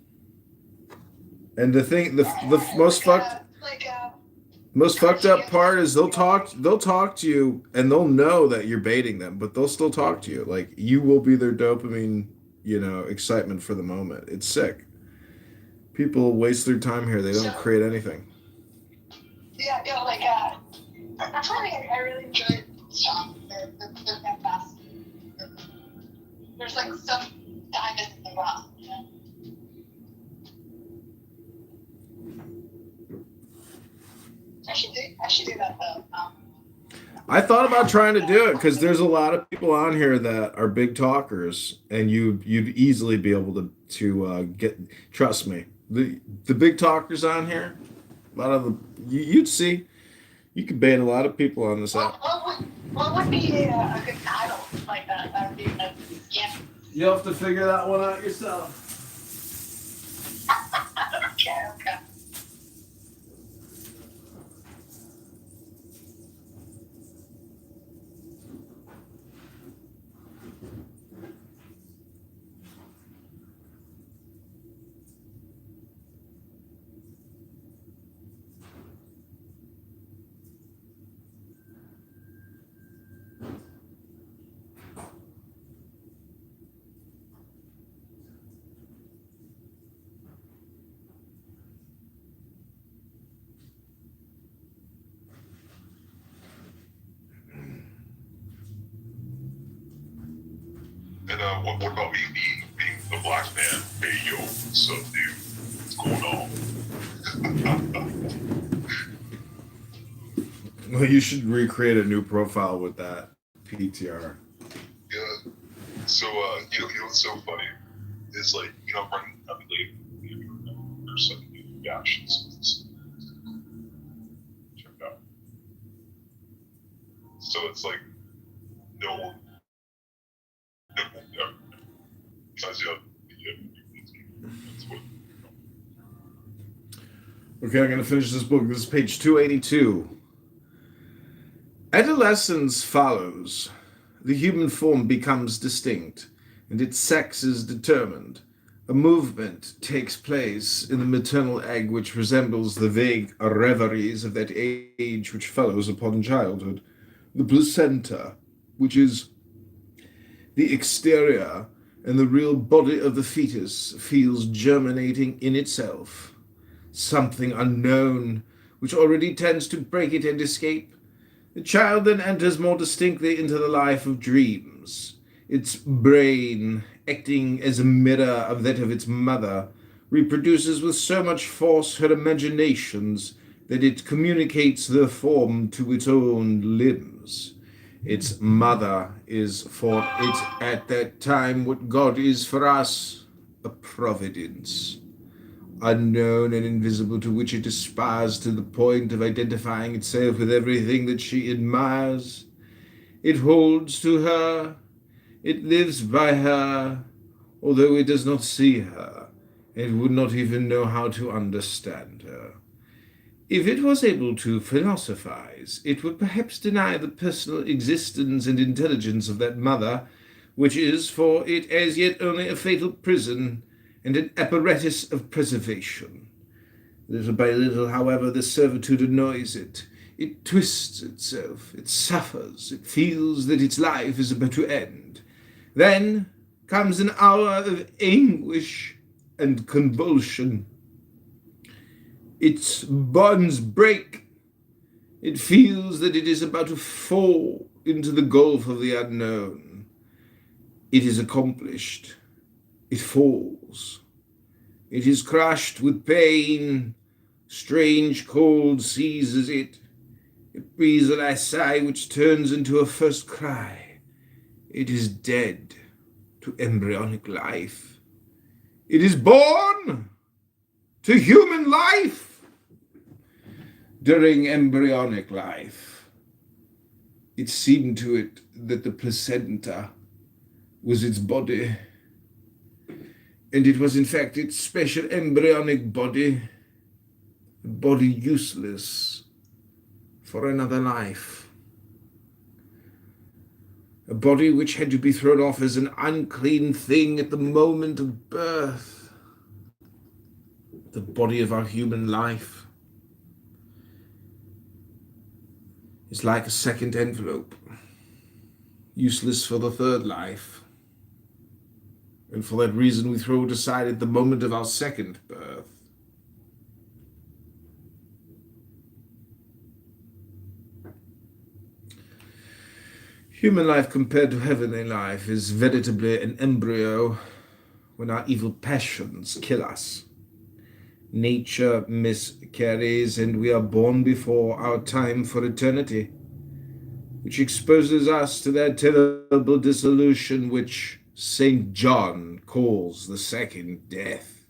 And the most fucked up part is they'll talk to you and they'll know that you're baiting them, but they'll still talk to you. Like you will be their dopamine, excitement for the moment. It's sick. People waste their time here. They don't create anything. Yeah, that's why I really enjoy songs. They're fantastic. There's like some diamonds in the rough, I should do that though. I thought about trying to do it because there's a lot of people on here that are big talkers, and you'd easily be able to get. Trust me, the big talkers on here, a lot of you'd see, you could ban a lot of people on this app. What would be a good title like that? That would be You'll have to figure that one out yourself. Okay. And what about me being the black man? Hey yo, what's up, dude? What's going on? Well, you should recreate a new profile with that PTR. Yeah. So you know what's so funny? It's like, I'm running late. There's some new reactions. Check it out. So it's like no one. Okay, I'm going to finish this book. This is page 282. Adolescence follows. The human form becomes distinct, and its sex is determined. A movement takes place in the maternal egg which resembles the vague reveries of that age which follows upon childhood. The placenta, which is the exterior and the real body of the fetus, feels germinating in itself. Something unknown, which already tends to break it and escape. The child then enters more distinctly into the life of dreams. Its brain, acting as a mirror of that of its mother, reproduces with so much force her imaginations that it communicates their form to its own limbs. Its mother is for it at that time what God is for us, a providence, unknown and invisible, to which it aspires to the point of identifying itself with everything that she admires. It holds to her, it lives by her, although it does not see her, it would not even know how to understand her. If it was able to philosophize, it would perhaps deny the personal existence and intelligence of that mother, which is for it as yet only a fatal prison and an apparatus of preservation. Little by little, however, this servitude annoys it. It twists itself, it suffers, it feels that its life is about to end. Then comes an hour of anguish and convulsion. Its bonds break. It feels that it is about to fall into the gulf of the unknown. It is accomplished. It falls. It is crushed with pain. Strange cold seizes it. It breathes a last sigh which turns into a first cry. It is dead to embryonic life. It is born to human life. During embryonic life, it seemed to it that the placenta was its body, and it was in fact its special embryonic body, a body useless for another life, a body which had to be thrown off as an unclean thing at the moment of birth, the body of our human life. It's like a second envelope, useless for the third life. And for that reason, we throw it aside at the moment of our second birth. Human life compared to heavenly life is veritably an embryo when our evil passions kill us. Nature miscarries, and we are born before our time for eternity, which exposes us to that terrible dissolution which St. John calls the second death.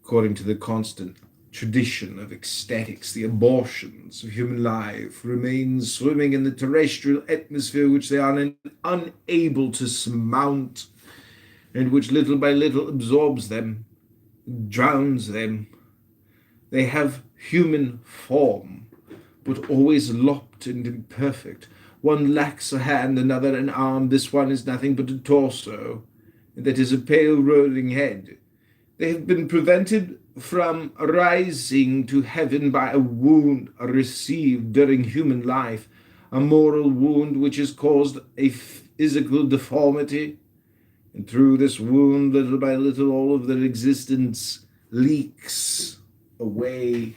According to the constant tradition of ecstatics, the abortions of human life remain swimming in the terrestrial atmosphere which they are unable to surmount, and which little by little absorbs them, drowns them. They have human form, but always lopped and imperfect. One lacks a hand, another an arm. This one is nothing but a torso, and that is a pale rolling head. They have been prevented from rising to heaven by a wound received during human life, a moral wound which has caused a physical deformity. And through this wound, little by little, all of their existence leaks away.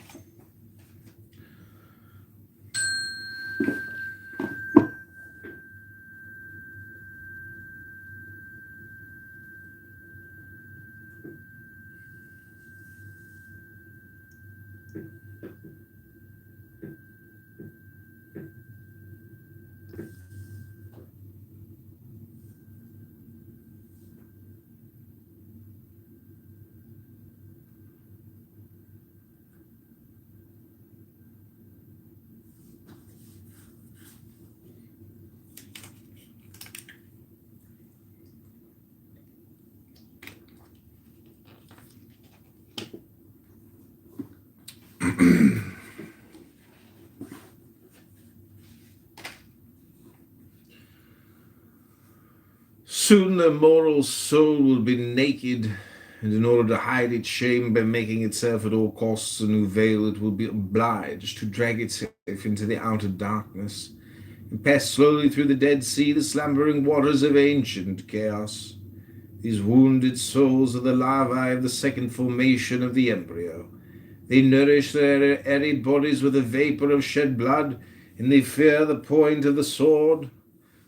Soon the moral soul will be naked, and in order to hide its shame by making itself at all costs a new veil, it will be obliged to drag itself into the outer darkness and pass slowly through the Dead Sea, the slumbering waters of ancient chaos. These wounded souls are the larvae of the second formation of the embryo. They nourish their arid bodies with the vapor of shed blood, and they fear the point of the sword.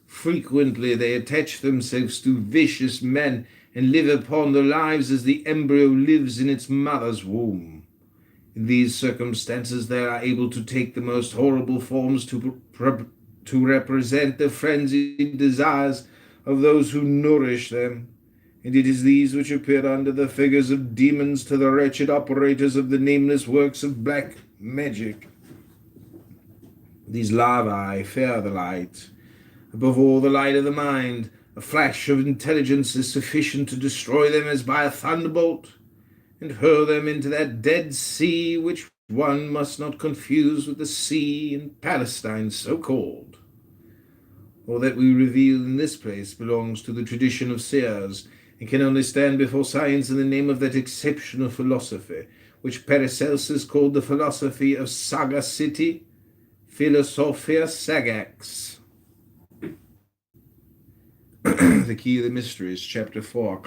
Frequently they attach themselves to vicious men and live upon their lives as the embryo lives in its mother's womb. In these circumstances, they are able to take the most horrible forms to represent the frenzied desires of those who nourish them. And it is these which appear under the figures of demons to the wretched operators of the nameless works of black magic. These larvae fear the light. Above all, the light of the mind. A flash of intelligence is sufficient to destroy them as by a thunderbolt, and hurl them into that dead sea which one must not confuse with the sea in Palestine so called. All that we reveal in this place belongs to the tradition of seers, and can only stand before science in the name of that exceptional philosophy, which Paracelsus called the philosophy of sagacity, Philosophia Sagax. The Key of the Mysteries, Chapter 4,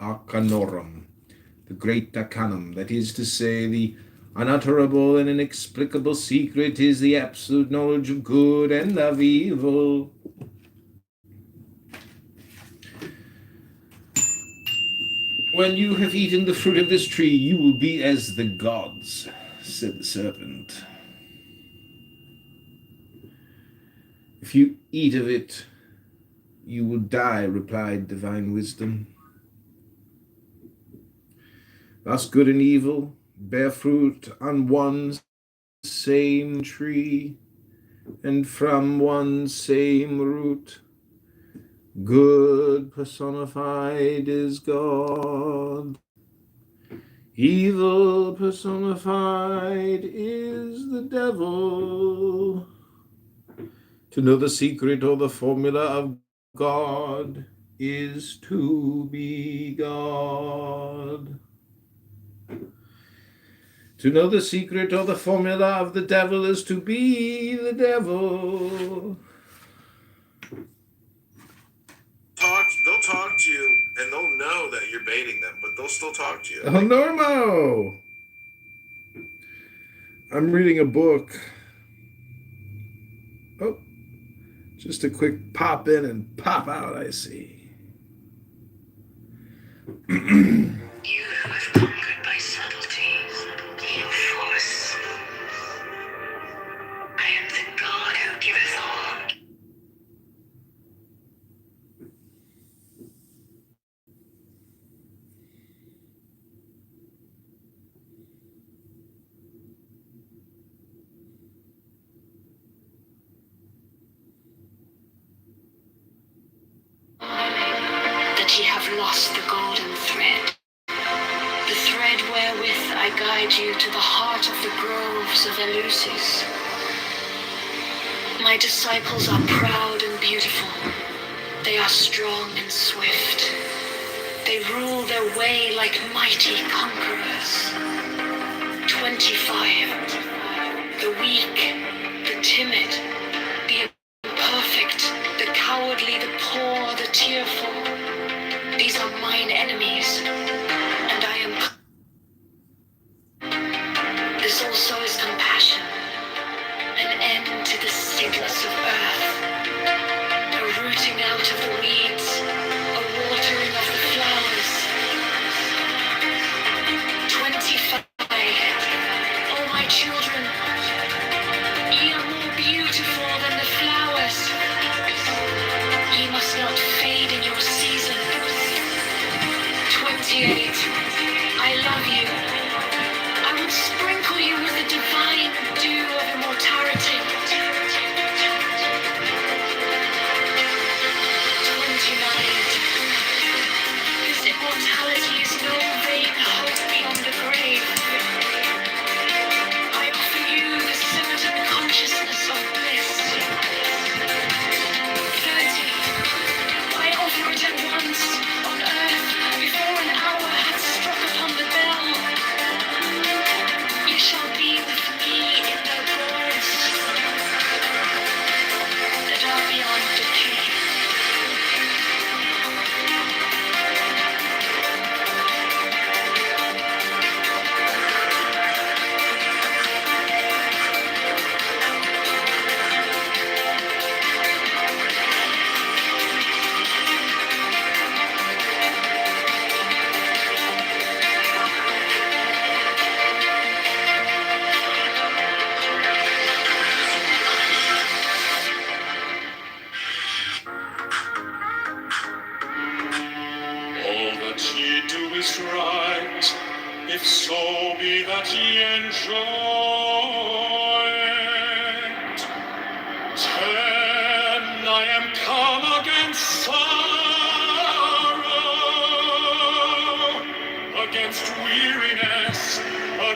Arcanorum, the Great Arcanum, that is to say, the unutterable and inexplicable secret is the absolute knowledge of good and of evil. When you have eaten the fruit of this tree, you will be as the gods, said the serpent. If you eat of it, you will die, replied divine wisdom. Thus good and evil bear fruit on one same tree, and from one same root. Good personified is God. Evil personified is the devil. To know the secret or the formula of God is to be God. To know the secret or the formula of the devil is to be the devil. They'll talk to you, and they'll know that you're baiting them, but they'll still talk to you. Oh, Normo! I'm reading a book. Oh, just a quick pop in and pop out, I see. You have conquered by subtlety, your force. I am the God who giveth all. That ye have lost the golden thread, the thread wherewith I guide you to the heart of the groves of Eleusis. My disciples are proud and beautiful. They are strong and swift. They rule their way like mighty conquerors. 25. The weak, the timid, the imperfect, the cowardly, the poor, the tearful. These are mine enemies, and I am. This also is compassion, an end to the sickness of earth, a rooting out of the weeds, a watering of the flowers. 25. Oh, my children, ye are more beautiful than the flowers. Ye must not fade in your season. 28. I love you. I will sprinkle you with the divine dew of immortality. 29. This immortality is no vain hope beyond the grave. I offer you the certain consciousness of bliss. 30. I offer it at once on earth before an hour hath struck upon the bell. Ye shall be with me in the groves. if so be that ye enjoy it. 10, I am come against sorrow, against weariness,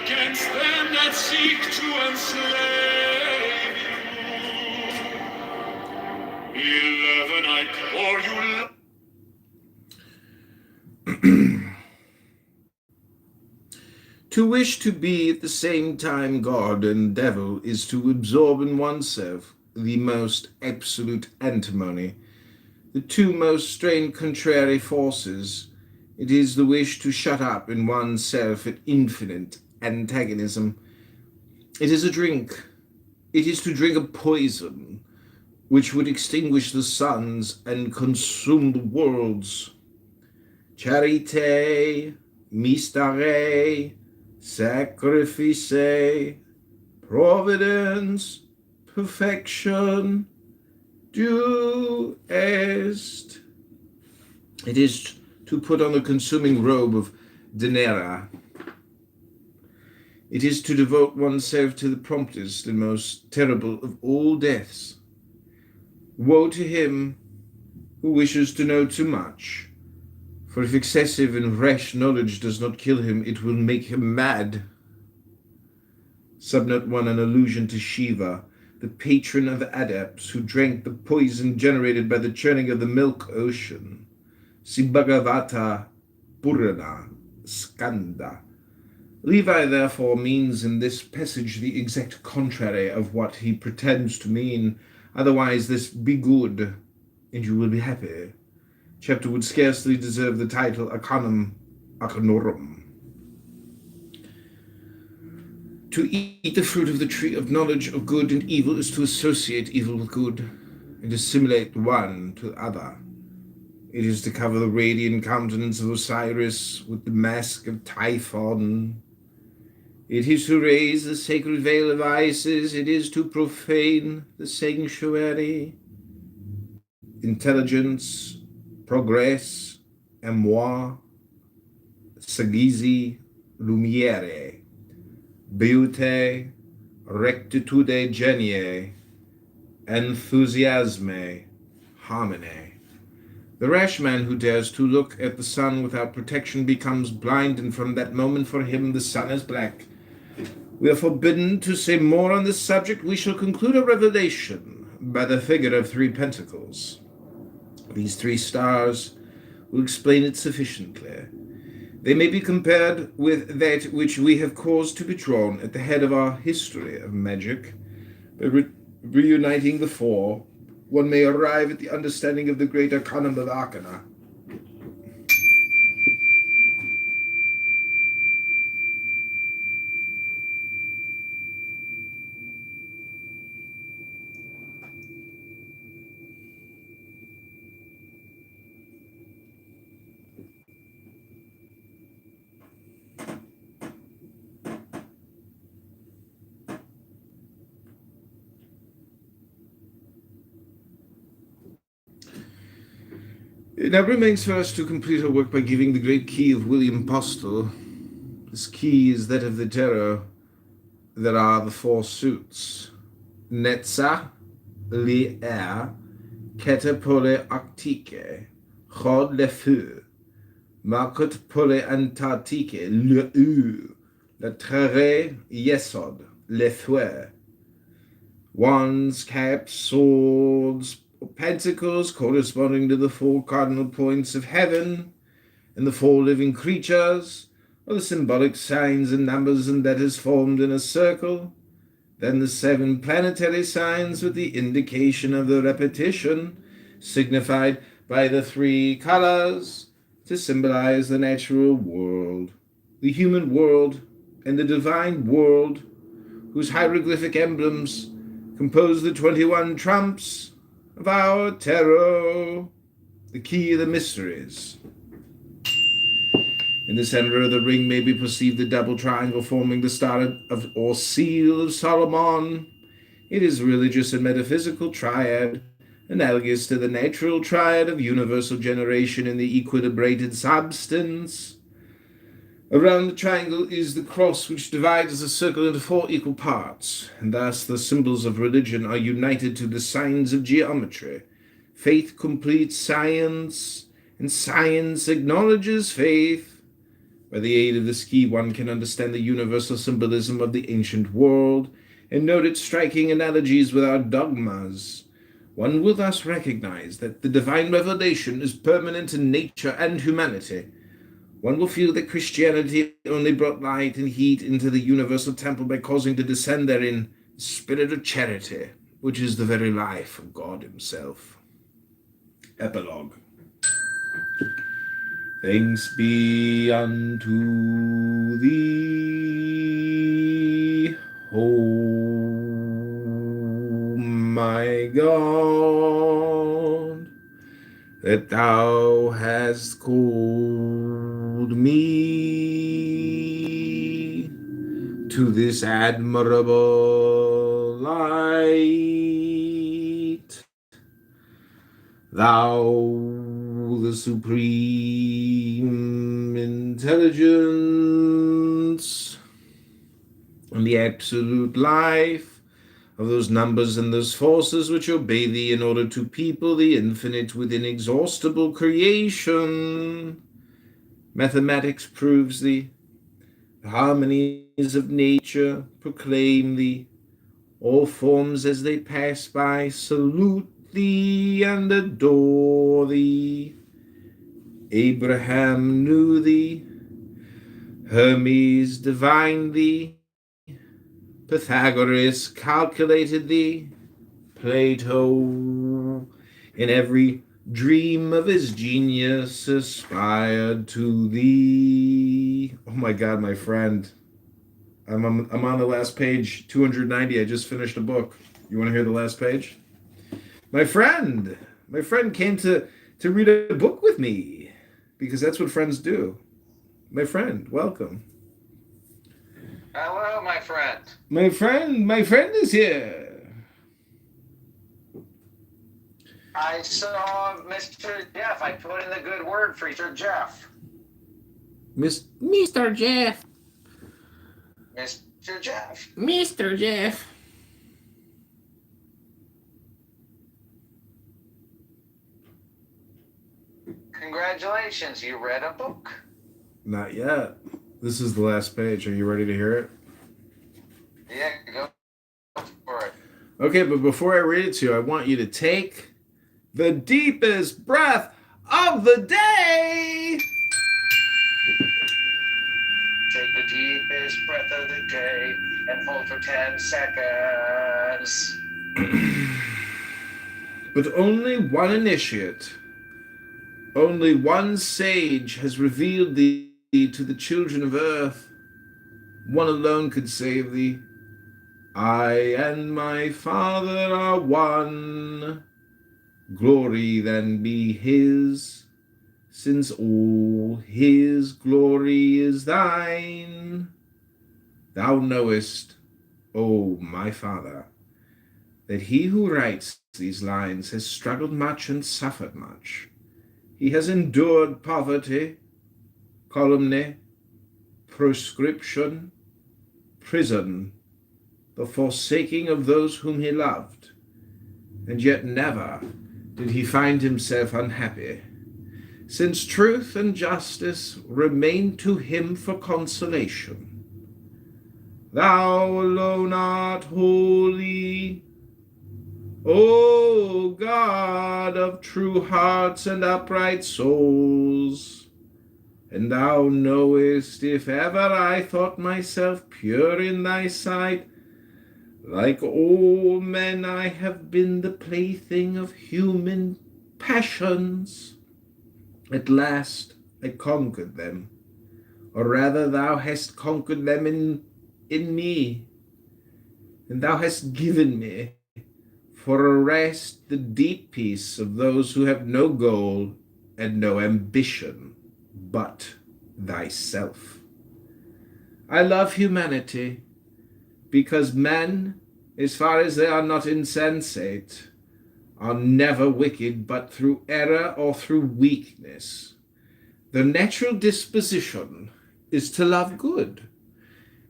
against them that seek to enslave you. 11, I call you. To wish to be at the same time God and devil is to absorb in oneself the most absolute antimony, the two most strained contrary forces. It is the wish to shut up in oneself an infinite antagonism. It is a drink. It is to drink a poison which would extinguish the suns and consume the worlds. Charite, mystère, sacrifice, providence, perfection, do est. It is to put on the consuming robe of Denera. It is to devote oneself to the promptest and most terrible of all deaths. Woe to him who wishes to know too much, for if excessive and rash knowledge does not kill him, it will make him mad. Subnote 1, an allusion to Shiva, the patron of adepts who drank the poison generated by the churning of the milk ocean. See Bhagavata Purana Skanda. Levi therefore means in this passage the exact contrary of what he pretends to mean. Otherwise, this be good, and you will be happy chapter would scarcely deserve the title Arcanum Arcanorum. To eat the fruit of the tree of knowledge of good and evil is to associate evil with good, and assimilate one to the other. It is to cover the radiant countenance of Osiris with the mask of Typhon. It is to raise the sacred veil of Isis. It is to profane the sanctuary. Intelligence, progress, émoi, sagesse, lumiere, beauté, rectitude genie, enthusiasme, harmony. The rash man who dares to look at the sun without protection becomes blind, and from that moment for him the sun is black. We are forbidden to say more on this subject. We shall conclude a revelation by the figure of 3 pentacles. These 3 stars will explain it sufficiently. They may be compared with that which we have caused to be drawn at the head of our history of magic. By reuniting the 4, one may arrive at the understanding of the great arcanum of Arcana. It now remains for us to complete our work by giving the great key of William Postel. This key is that of the tarot. There are the 4 suits. Netza, Li'er, Kete Pole Arctique, Chod le Feu, Markot Pole Antarctique, le U, Le Trere Yesod, le Feu. Wands, caps, swords, pentacles corresponding to the 4 cardinal points of heaven, and the 4 living creatures, or the symbolic signs and numbers and letters formed in a circle, then the 7 planetary signs with the indication of the repetition, signified by the 3 colors, to symbolize the natural world, the human world, and the divine world, whose hieroglyphic emblems compose the 21 trumps of our tarot, the key of the mysteries. In the center of the ring may be perceived the double triangle forming the star of or seal of Solomon. It is a religious and metaphysical triad, analogous to the natural triad of universal generation in the equilibrated substance. Around the triangle is the cross, which divides the circle into 4 equal parts, and thus the symbols of religion are united to the signs of geometry. Faith completes science, and science acknowledges faith. By the aid of this key, one can understand the universal symbolism of the ancient world and note its striking analogies with our dogmas. One will thus recognize that the divine revelation is permanent in nature and humanity. One will feel that Christianity only brought light and heat into the universal temple by causing to descend therein the spirit of charity, which is the very life of God himself. Epilogue. Thanks be unto thee, O my God, that thou hast called me to this admirable light. Thou, the supreme intelligence, and the absolute life of those numbers and those forces which obey thee in order to people the infinite with inexhaustible creation. Mathematics proves thee. The harmonies of nature proclaim thee. All forms as they pass by salute thee and adore thee. Abraham knew thee. Hermes divined thee. Pythagoras calculated thee. Plato, in every dream of his genius, aspired to thee. Oh my God, my friend. I'm on the last page, 290. I just finished a book. You want to hear the last page? My friend came to read a book with me, because that's what friends do. My friend, welcome. Hello, my friend. My friend is here. I saw Mr. Jeff. I put in the good word for Mr. Jeff. Mr. Jeff. Mr. Jeff. Mr. Jeff. Congratulations, you read a book. Not yet. This is the last page. Are you ready to hear it? Yeah, go for it. Okay, but before I read it to you, I want you to take the deepest breath of the day. Take the deepest breath of the day and hold for 10 seconds. But only one initiate, only one sage has revealed thee to the children of earth. One alone could save thee. I and my Father are one. Glory then be his, since all his glory is thine. Thou knowest, O my Father, that he who writes these lines has struggled much and suffered much. He has endured poverty, calumny, proscription, prison, the forsaking of those whom he loved, and yet never did he find himself unhappy, since truth and justice remain to him for consolation. Thou alone art holy, O God of true hearts and upright souls. And thou knowest, if ever I thought myself pure in thy sight, like all men I have been the plaything of human passions. At last I conquered them, or rather thou hast conquered them in me, and thou hast given me for a rest the deep peace of those who have no goal and no ambition but thyself. I love humanity because men, as far as they are not insensate, are never wicked but through error or through weakness. The natural disposition is to love good.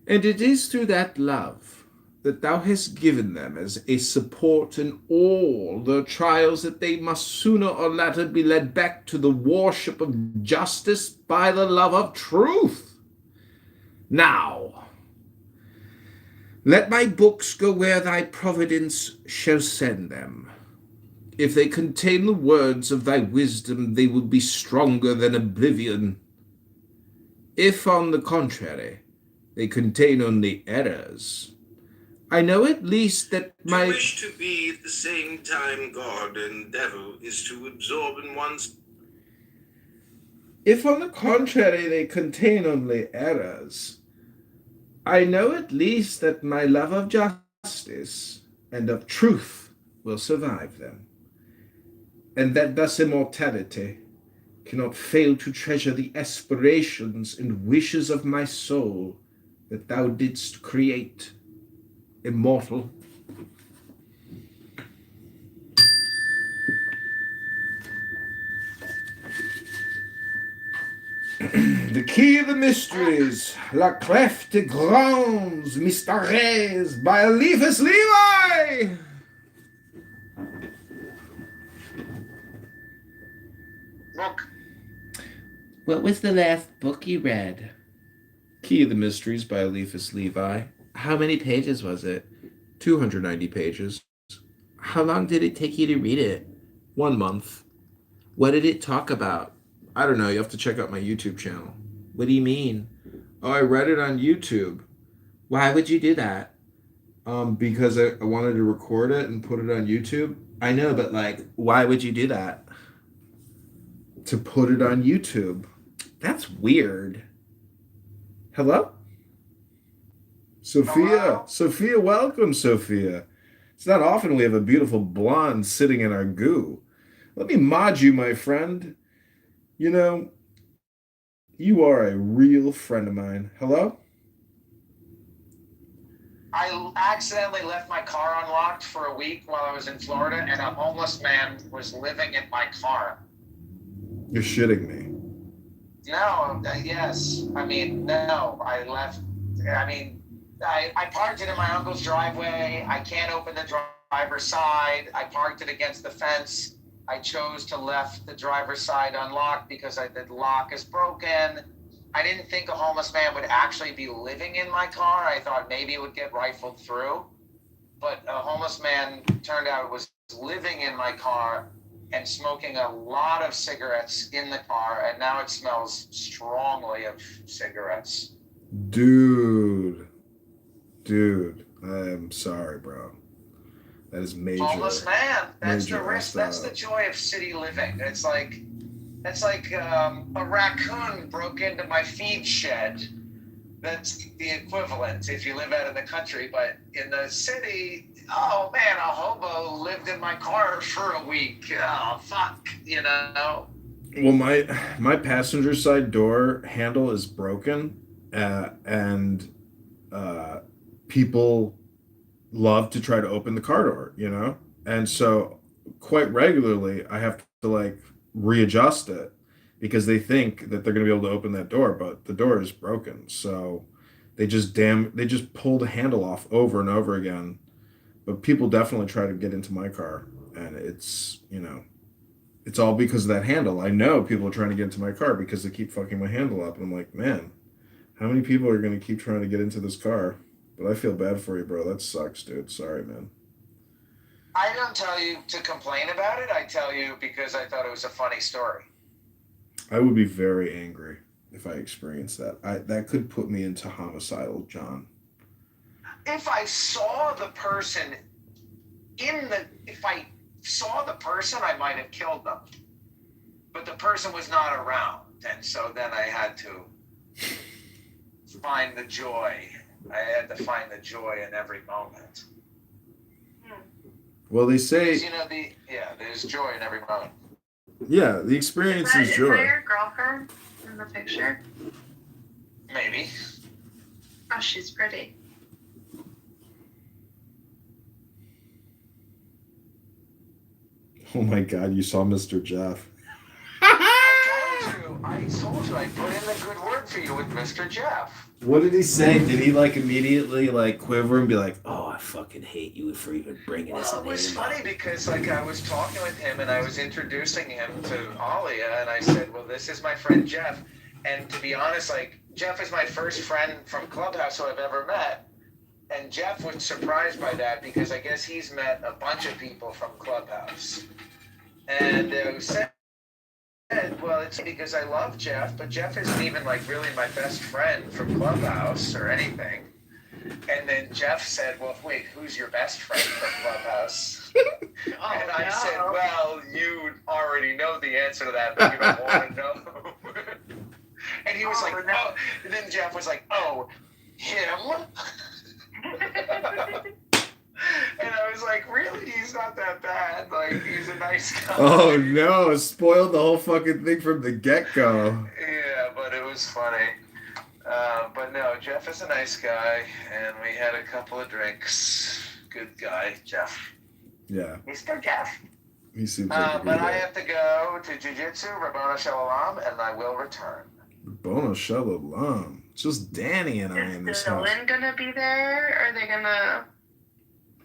And it is through that love that thou hast given them as a support in all the trials that they must sooner or later be led back to the worship of justice by the love of truth. Now, let my books go where thy providence shall send them. If they contain the words of thy wisdom, they will be stronger than oblivion. If, on the contrary, they contain only errors, I know at least that my... To wish to be at the same time God and devil is to absorb in one's... If, on the contrary, they contain only errors, I know at least that my love of justice and of truth will survive them, and that thus immortality cannot fail to treasure the aspirations and wishes of my soul that thou didst create immortal. The key of the mysteries, La Clef de Grands Mystères by Eliphas Levi. Look, What was the last book you read? Key of the Mysteries by Eliphas Levi. How many pages was it? 290 pages. How long did it take you to read it? 1 month. What did it talk about? I don't know. You have to check out my YouTube channel. What do you mean? Oh, I read it on YouTube. Why would you do that? Because I wanted to record it and put it on YouTube. I know, but like, why would you do that? To put it on YouTube. That's weird. Hello? Sophia. Hello? Sophia, welcome, Sophia. It's not often we have a beautiful blonde sitting in our goo. Let me mod you, my friend. You know, you are a real friend of mine. Hello? I accidentally left my car unlocked for a week while I was in Florida, and a homeless man was living in my car. You're shitting me. No, yes. I mean, no. I left. I mean, I parked it in my uncle's driveway. I can't open the driver's side. I parked it against the fence. I chose to left the driver's side unlocked because the lock is broken. I didn't think a homeless man would actually be living in my car. I thought maybe it would get rifled through. But a homeless man turned out was living in my car and smoking a lot of cigarettes in the car, and now it smells strongly of cigarettes. Dude, I'm sorry, bro. That is major. Homeless man. That's major the risk. stuff. That's the joy of city living. It's like a raccoon broke into my feed shed. That's the equivalent if you live out in the country. But in the city, oh man, a hobo lived in my car for a week. Oh fuck, you know. Well, my passenger side door handle is broken, and people love to try to open the car door, you know, and so quite regularly I have to like readjust it because they think that they're going to be able to open that door, but the door is broken. So they just pull the handle off over and over again. But people definitely try to get into my car, and it's, you know, it's all because of that handle. I know people are trying to get into my car because they keep fucking my handle up, and I'm like, man, how many people are going to keep trying to get into this car? But I feel bad for you, bro. That sucks, dude. Sorry, man. I don't tell you to complain about it. I tell you because I thought it was a funny story. I would be very angry if I experienced that. That could put me into homicidal, John. If I saw the person I might have killed them. But the person was not around, and so then I had to find the joy. I had to find the joy in every moment. Well, they say, You know, there's joy in every moment. yeah, the experience is Is joy. that your girlfriend in the picture? Maybe. Oh, she's pretty. Oh my God, you saw Mr. Jeff. I I told you I put in a good word for you with Mr. Jeff. What did he say? Did he like immediately like quiver and be like, "Oh, I fucking hate you for even bringing his Well, name it was funny up"? because like I was talking with him and I was introducing him to Alia, and I said, "Well, this is my friend Jeff." And to be honest, like Jeff is my first friend from Clubhouse who I've ever met. And Jeff was surprised by that because I guess he's met a bunch of people from Clubhouse. And said, well, it's because I love Jeff, but Jeff isn't even like really my best friend from Clubhouse or anything. And then Jeff said, well, wait, who's your best friend from Clubhouse? And I said, well, you already know the answer to that, but you don't want to know. And he was like, oh. And then Jeff was like, oh, him? And I was like, really? He's not that bad. Like, he's a nice guy. Oh no, spoiled the whole fucking thing from the get-go. Yeah, but it was funny. But no, Jeff is a nice guy, and we had a couple of drinks. Good guy, Jeff. Yeah, Mr. Jeff. he seems like a good But I guy. have to go to Jiu-Jitsu, Rabbana Shalom, and I will return. Bono Shalom. Just Danny and I in this Is house. Dylan gonna be there? Are they gonna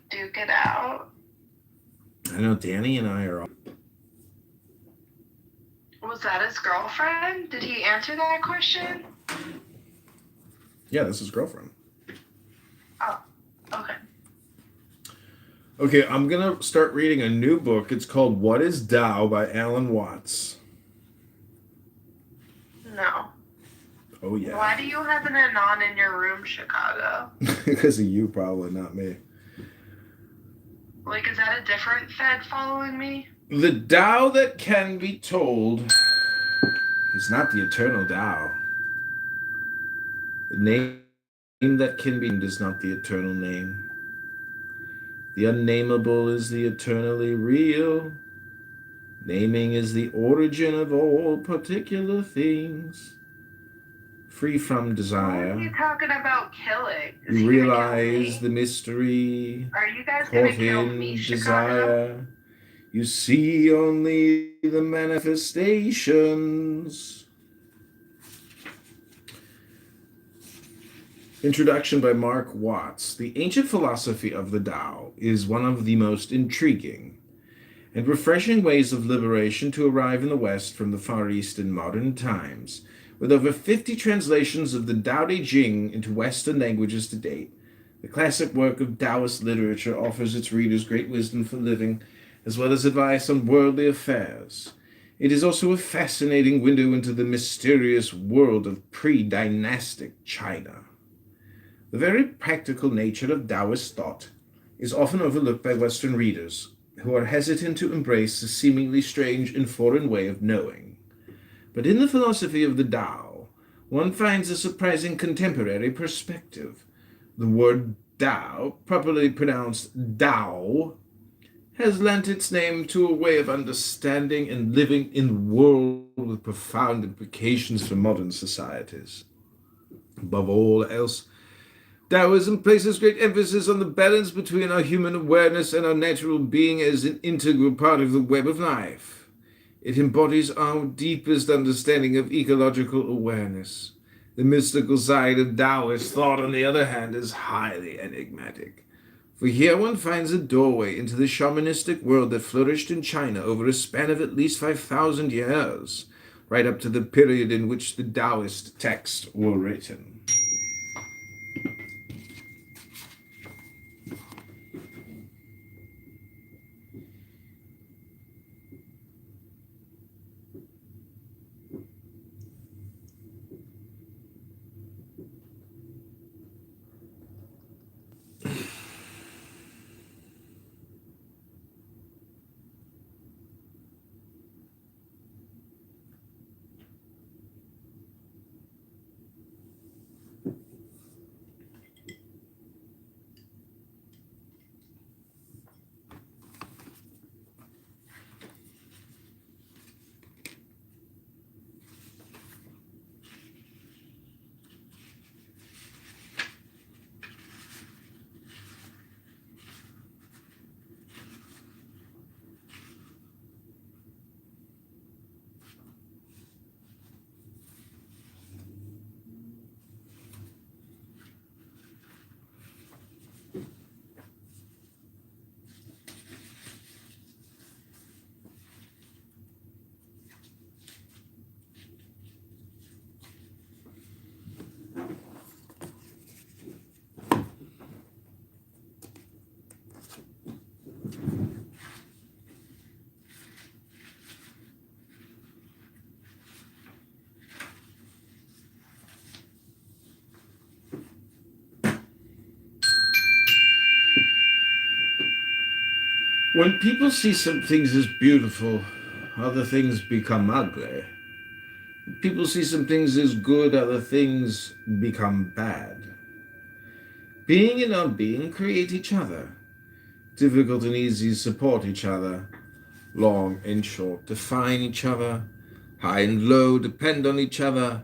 duke it out? I know Danny and I are. Was that his girlfriend? Did he answer that question? Yeah, that's his girlfriend. Okay. Okay, I'm gonna start reading a new book. It's called "What Is Tao" by Alan Watts. No. Oh yeah. Why do you have an Anon in your room, Chicago? Because of you, probably, not me. Like, is that a different Fed following me? The Tao that can be told is not the eternal Tao. The name that can be named is not the eternal name. The unnameable is the eternally real. Naming is the origin of all particular things. Free from What are you desire, talking about killing? Is you he gonna realize kill the me? mystery. Are you guys gonna Caught kill in me, Chicago? desire, you see only the manifestations. Introduction by Mark Watts. The ancient philosophy of the Tao is one of the most intriguing and refreshing ways of liberation to arrive in the West from the Far East in modern times. With over 50 translations of the Tao Te Ching into Western languages to date, the classic work of Taoist literature offers its readers great wisdom for living, as well as advice on worldly affairs. It is also a fascinating window into the mysterious world of pre-dynastic China. The very practical nature of Taoist thought is often overlooked by Western readers, who are hesitant to embrace a seemingly strange and foreign way of knowing. But in the philosophy of the Tao, one finds a surprising contemporary perspective. The word Tao, properly pronounced Tao, has lent its name to a way of understanding and living in the world with profound implications for modern societies. Above all else, Taoism places great emphasis on the balance between our human awareness and our natural being as an integral part of the web of life. It embodies our deepest understanding of ecological awareness. The mystical side of Taoist thought, on the other hand, is highly enigmatic. For here one finds a doorway into the shamanistic world that flourished in China over a span of at least 5,000 years, right up to the period in which the Taoist texts were written. When people see some things as beautiful, other things become ugly. People see some things as good, other things become bad. Being and unbeing create each other. Difficult and easy support each other. Long and short define each other. High and low depend on each other.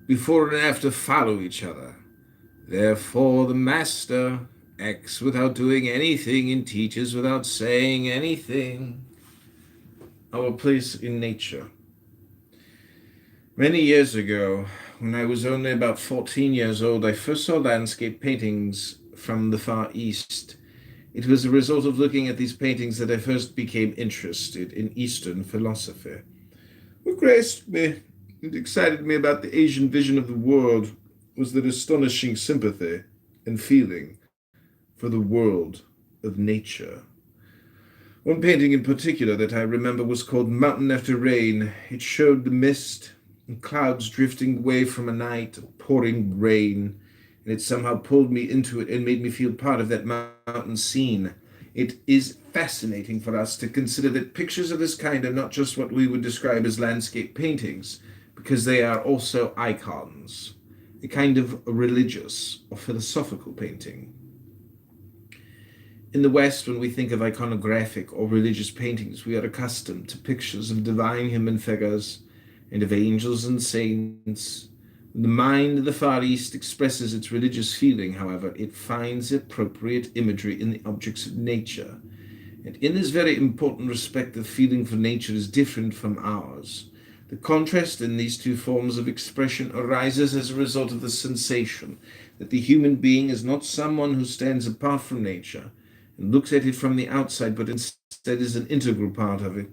Before and after follow each other. Therefore, the master acts without doing anything and teaches without saying anything. Our place in nature. Many years ago, when I was only about 14 years old, I first saw landscape paintings from the Far East. It was a result of looking at these paintings that I first became interested in Eastern philosophy. What graced me and excited me about the Asian vision of the world was that astonishing sympathy and feeling for the world of nature. One painting in particular that I remember was called Mountain After Rain. It showed the mist and clouds drifting away from a night of pouring rain, and it somehow pulled me into it and made me feel part of that mountain scene. It is fascinating for us to consider that pictures of this kind are not just what we would describe as landscape paintings, because they are also icons, a kind of religious or philosophical painting. In the West, when we think of iconographic or religious paintings, we are accustomed to pictures of divine human figures and of angels and saints. When the mind of the Far East expresses its religious feeling, however, it finds appropriate imagery in the objects of nature. And in this very important respect, the feeling for nature is different from ours. The contrast in these two forms of expression arises as a result of the sensation that the human being is not someone who stands apart from nature and looks at it from the outside, but instead is an integral part of it.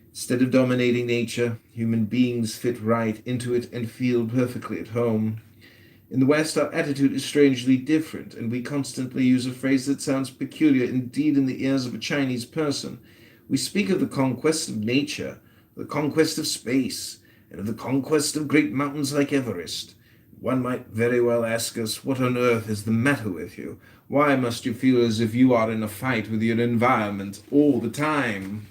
Instead of dominating nature, human beings fit right into it and feel perfectly at home. In the West, our attitude is strangely different, and we constantly use a phrase that sounds peculiar indeed in the ears of a Chinese person. We speak of the conquest of nature, the conquest of space, and of the conquest of great mountains like Everest. One might very well ask us, what on earth is the matter with you? Why must you feel as if you are in a fight with your environment all the time?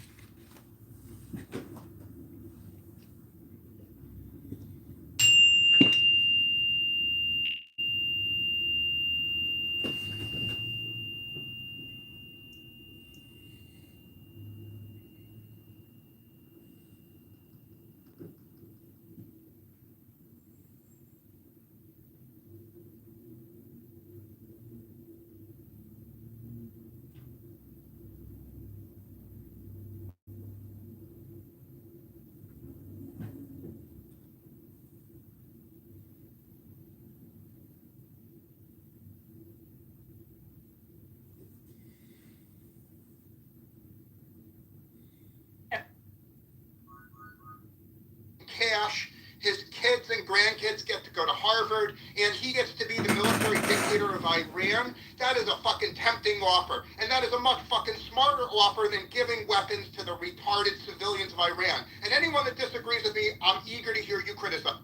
Cash, his kids and grandkids get to go to Harvard, and he gets to be the military dictator of Iran. That is a fucking tempting offer, and that is a much fucking smarter offer than giving weapons to the retarded civilians of Iran. And anyone that disagrees with me, I'm eager to hear you criticize.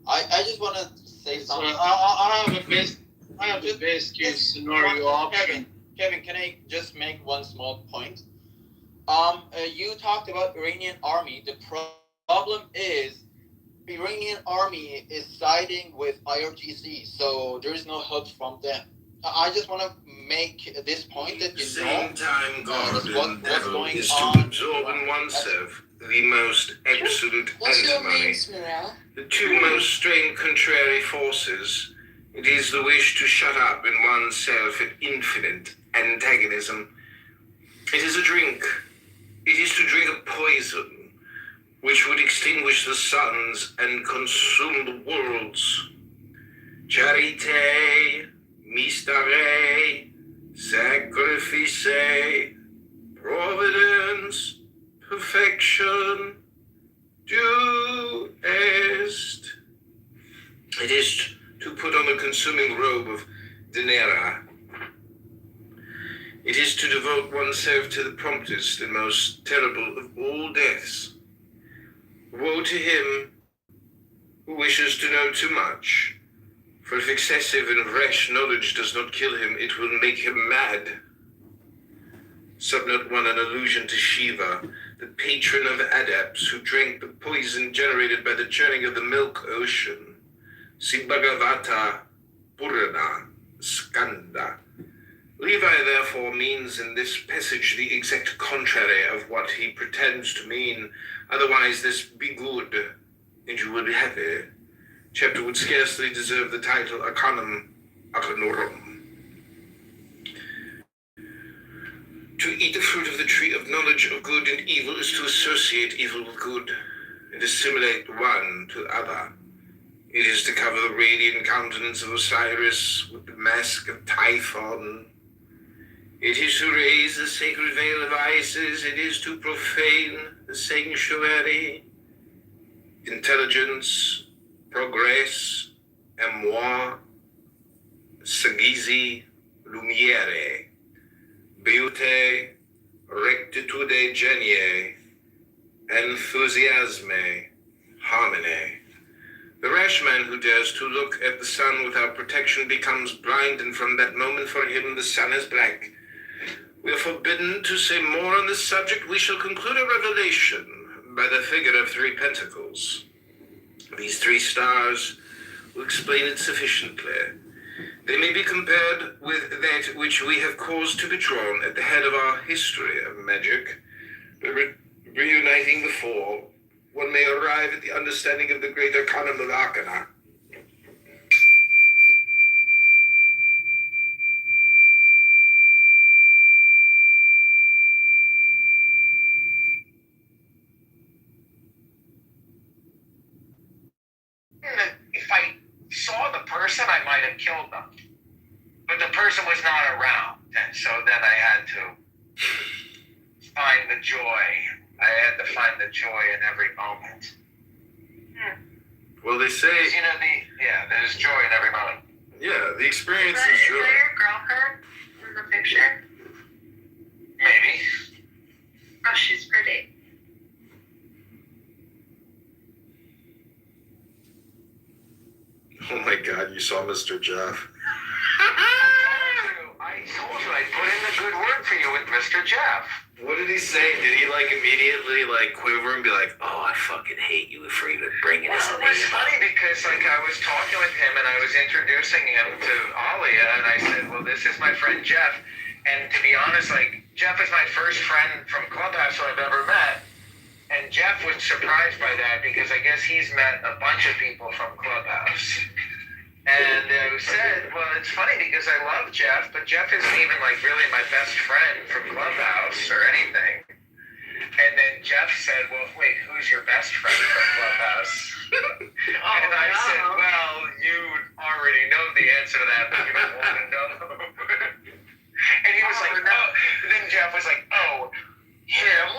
I just want to say something. I have the best case scenario option. Kevin, can I just make one small point? You talked about Iranian army. The problem is Iranian army is siding with IRGC, so there is no help from them. I just want to make this point that you know time God what's going is on. To absorb in oneself the most absolute antimony. The two most strained contrary forces. It is the wish to shut up in oneself an infinite antagonism. It is a drink. It is to drink a poison which would extinguish the suns and consume the worlds. Charite, mystère, sacrifice, providence, perfection, do est. It is to put on the consuming robe of Denera. It is to devote oneself to the promptest and most terrible of all deaths. Woe to him who wishes to know too much, for if excessive and rash knowledge does not kill him, it will make him mad. Subnote 1, an allusion to Shiva, the patron of adepts who drank the poison generated by the churning of the milk ocean. See Bhagavata Purana Skanda. Levi therefore means in this passage the exact contrary of what he pretends to mean. Otherwise this be good, and you will be happy. Chapter would scarcely deserve the title Arcanum Arcanorum. To eat the fruit of the tree of knowledge of good and evil is to associate evil with good, and assimilate one to the other. It is to cover the radiant countenance of Osiris with the mask of Typhon. It is to raise the sacred veil of Isis. It is to profane the sanctuary. Intelligence, progress, amour, sagisi, lumiere, beauté, rectitude genie, enthusiasme, harmony. The rash man who dares to look at the sun without protection becomes blind, and from that moment for him the sun is black. We are forbidden to say more on this subject. We shall conclude a revelation by the figure of 3 pentacles. These 3 stars will explain it sufficiently. They may be compared with that which we have caused to be drawn at the head of our history of magic. By reuniting the 4, one may arrive at the understanding of the great arcanum of Arcana. If I saw the person, I might have killed them. But the person was not around, and so then I had to find the joy. I had to find the joy in every moment. Well, they say... there's joy in every moment. Yeah, the experience Is is that joy. your girlfriend in the picture? Maybe. Oh, she's pretty. Oh my God, you saw Mr. Jeff. I told you I'd put in a good word for you with Mr. Jeff. What did he say? Did he immediately quiver and be like, "Oh, I fucking hate you for even bringing his name"? It was funny because I was talking with him and I was introducing him to Alia, and I said, "Well, this is my friend Jeff." And to be honest, Jeff is my first friend from Clubhouse I've ever met. And Jeff was surprised by that because I guess he's met a bunch of people from Clubhouse. And said, well, it's funny because I love Jeff, but Jeff isn't even really my best friend from Clubhouse or anything. And then Jeff said, well, wait, who's your best friend from Clubhouse? And I said, well, you already know the answer to that, but you don't want to know. And he was no. And then Jeff was like, oh, him?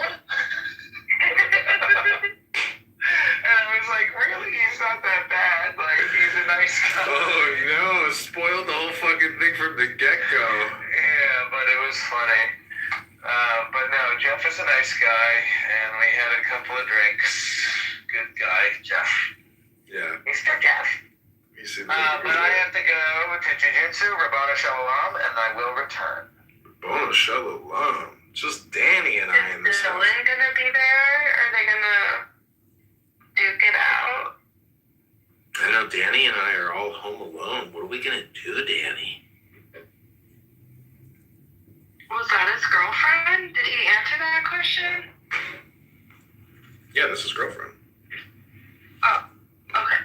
And I was like, really? He's not that bad. He's a nice guy. Oh, no. Spoiled the whole fucking thing from the get-go. Yeah, but it was funny. But no, Jeff is a nice guy, and we had a couple of drinks. Good guy, Jeff. Yeah. Mr. Jeff. He seems But I have to go to Jiu-Jitsu, Rabbana Shalom, and I will return. Rabbana Shalom. Just Danny and I in this Is house. Dylan gonna be there? Are they gonna duke it out? I know Danny and I are all home alone. What are we gonna do, Danny? Was that his girlfriend? Did he answer that question? Yeah, that's his girlfriend. Oh, okay.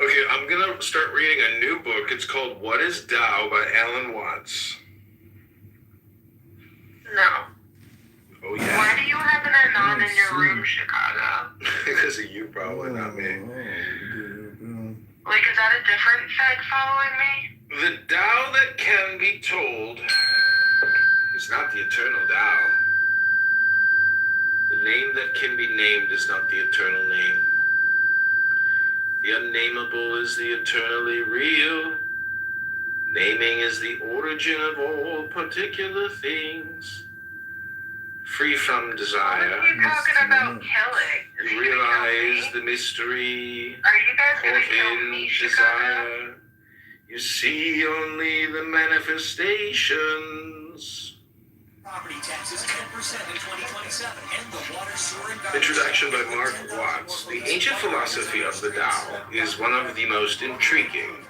Okay, I'm gonna start reading a new book. It's called What is Tao by Alan Watts. No. Oh, yeah. Why do you have an anon in your room, Chicago? Because of you, probably, not me. Is that a different Fed following me? The Tao that can be told is not the eternal Tao. The name that can be named is not the eternal name. The unnameable is the eternally real. Naming is the origin of all particular things. Free from desire. What are you talking about killing? You realize the mystery. Are you guys gonna Caught kill in me, Chicago? desire. You see only the manifestations. Property taxes 10% in 2027, and the water, sewer, and garbage. Introduction by Mark Watts. The ancient philosophy of the Tao is one of the most intriguing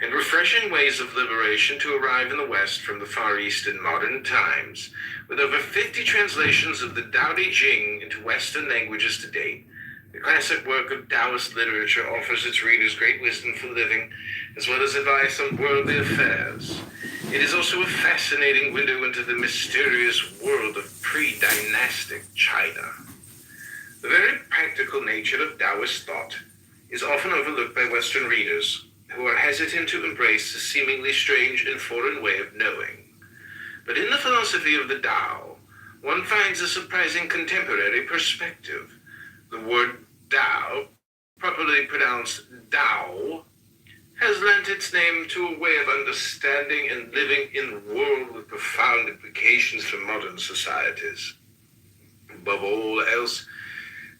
and refreshing ways of liberation to arrive in the West from the Far East in modern times. With over 50 translations of the Tao Te Ching into Western languages to date, the classic work of Taoist literature offers its readers great wisdom for living, as well as advice on worldly affairs. It is also a fascinating window into the mysterious world of pre-dynastic China. The very practical nature of Taoist thought is often overlooked by Western readers, who are hesitant to embrace a seemingly strange and foreign way of knowing. But in the philosophy of the Tao, one finds a surprising contemporary perspective. The word Tao, properly pronounced Tao, has lent its name to a way of understanding and living in a world with profound implications for modern societies. Above all else,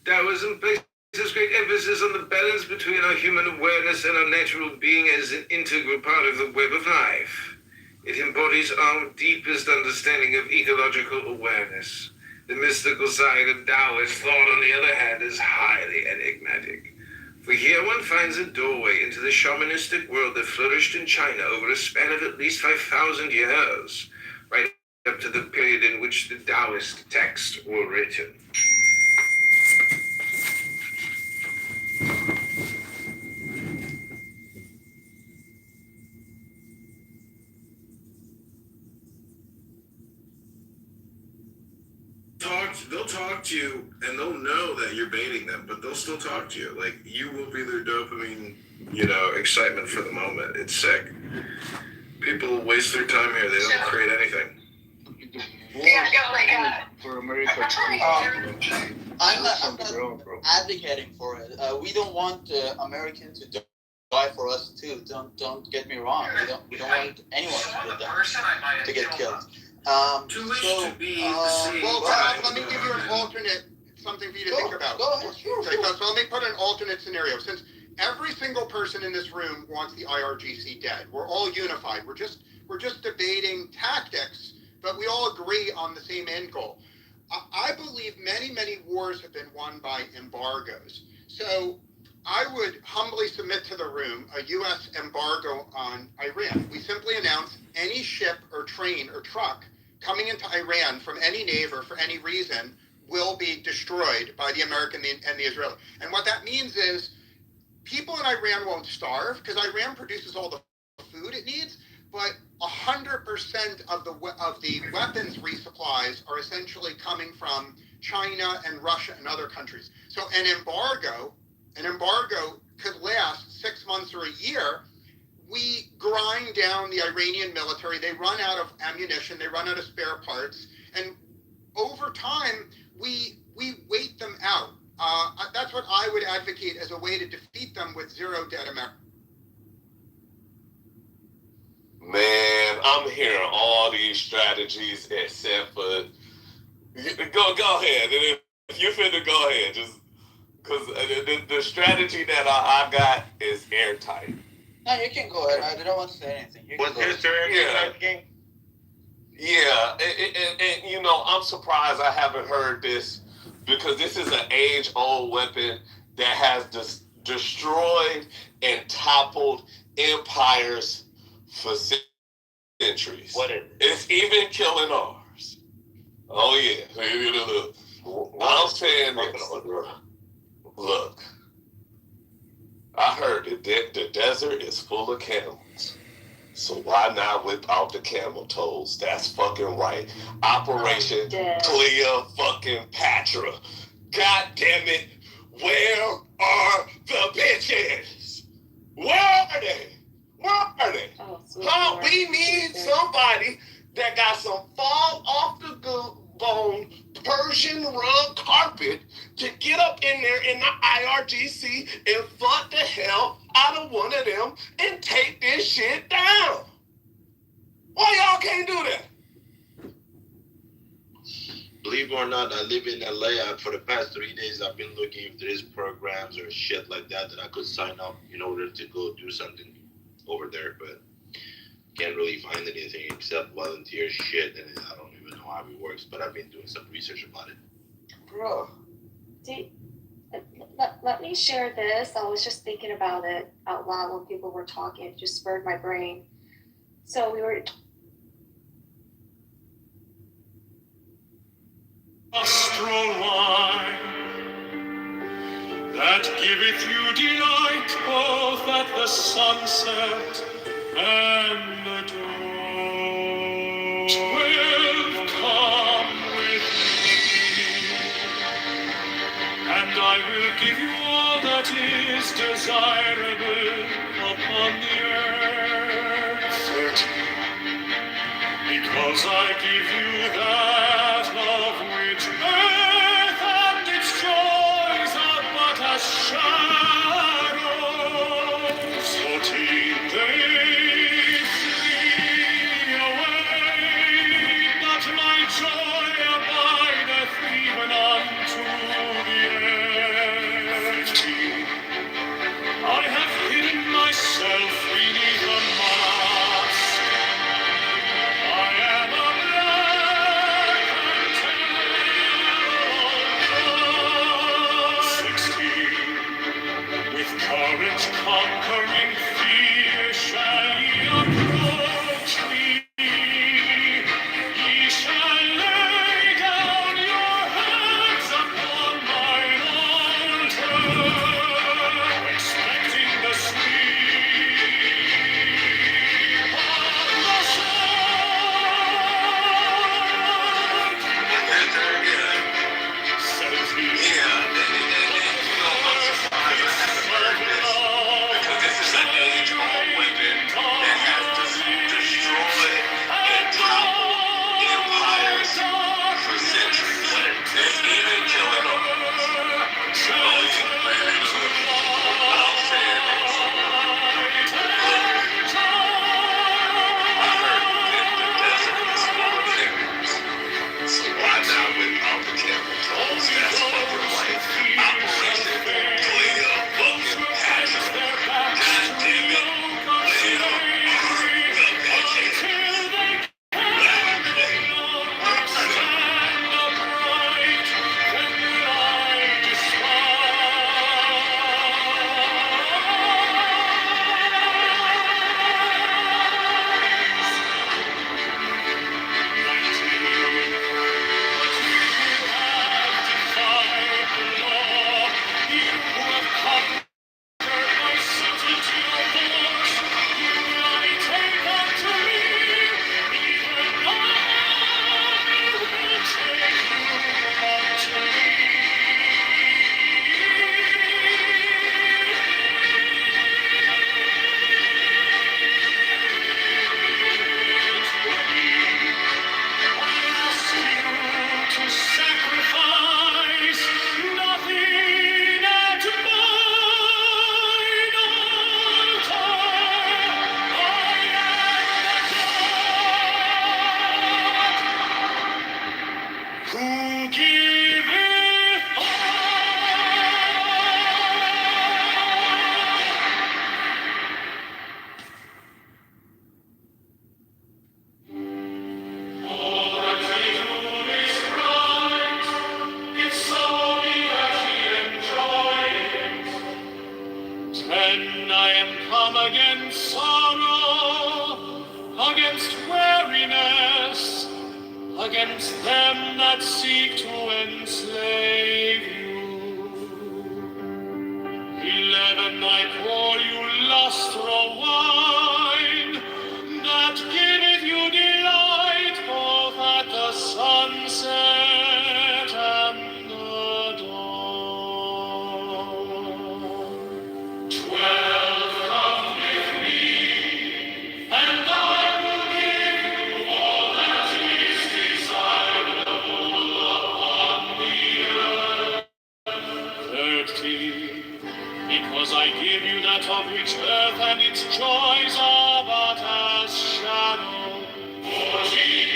Taoism places great emphasis on the balance between our human awareness and our natural being as an integral part of the web of life. It embodies our deepest understanding of ecological awareness. The mystical side of Taoist thought, on the other hand, is highly enigmatic. For here one finds a doorway into the shamanistic world that flourished in China over a span of at least 5,000 years, right up to the period in which the Taoist texts were written. They'll talk to you, and they'll know that you're baiting them, but they'll still talk to you. Like, you will be their dopamine, excitement for the moment. It's sick. People waste their time here. They don't create anything. For America I'm not advocating for it. We don't want Americans to die for us too. Don't get me wrong. We don't want anyone to get killed. Well, let me give you an alternate, something for you to think about. Go ahead, sure. So let me put an alternate scenario. Since every single person in this room wants the IRGC dead, we're all unified. We're just debating tactics, but we all agree on the same end goal. I believe many wars have been won by embargoes. So I would humbly submit to the room a U.S. embargo on Iran. We simply announce any ship or train or truck coming into Iran from any neighbor for any reason will be destroyed by the American and the Israeli. And what that means is people in Iran won't starve because Iran produces all the food it needs, but 100% of the weapons resupplies are essentially coming from China and Russia and other countries. So an embargo could last 6 months or a year. We grind down the Iranian military. They run out of ammunition. They run out of spare parts. And over time, we wait them out. That's what I would advocate as a way to defeat them with zero dead America. Man, I'm hearing all these strategies except for... Go ahead. If you're finna go ahead, just... Because the strategy that I got is airtight. No, you can go ahead. I don't want to say anything. What's history? Yeah, and I'm surprised I haven't heard this because this is an age-old weapon that has destroyed and toppled empires for centuries. It's even killing ours. Oh yeah, I'm saying this. Look. I heard the desert is full of camels. So why not whip out the camel toes? That's fucking right. Operation Cleopatra. God damn it. Where are the bitches? Where are they? We need somebody that got some fall off the bone Persian rug carpet to get up in there in the IRGC and fuck the hell out of one of them and take this shit down. Why y'all can't do that? Believe it or not, I live in LA. For the past 3 days, I've been looking if there is programs or shit like that I could sign up in order to go do something over there, but can't really find anything except volunteer shit, and I don't even know how it works, but I've been doing some research about it. Bro. Let me share this. I was just thinking about it out loud when people were talking. It just spurred my brain. So we were. Astral wine that giveth you delight both at the sunset and the dawn. 12, come with me, and I will give you all that is desirable upon the earth. 13, because I give you that of which earth and its joys are but as shadows. 14, they flee away, but my joy abideth even unto the end. 15, I have hidden myself beneath a mask. I am a black and terrible God. 16, with courage conquering fear shall ye approach me. Ye shall lay down your hands upon mine altar, expecting the sweep of the sun. 17, Because this is an age-old weapon that has destroyed and toppled empires for centuries. There's even killing them. But I'm saying this. I heard that the desert is full of carriers. So why not without the camel toes? That's fucking right. Operation Clear fucking Patrick. God damn it. Clear the pancake. To sacrifice nothing at mine altar. I am the God who giveth all. All that we do is right. It's only that we enjoy it. 10, I am come against sorrow, against weariness, against them that seek to enslave you. 11, I pour you lustral wine, that giveth you delight both at the sunset and the dawn. 12, come with me, and I will give you all that is desirable upon the earth. 13, because I give you that of which earth and its joys are but as shadow. 14,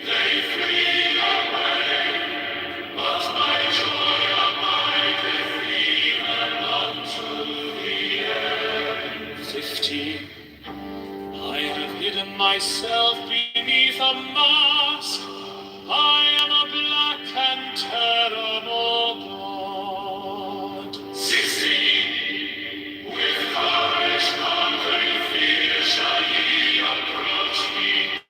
they flee away, but my joy abideth even unto the end. 15, I have hidden myself beneath a mask. I am a black and terrible God. 16. With courage conquering fear shall ye approach me.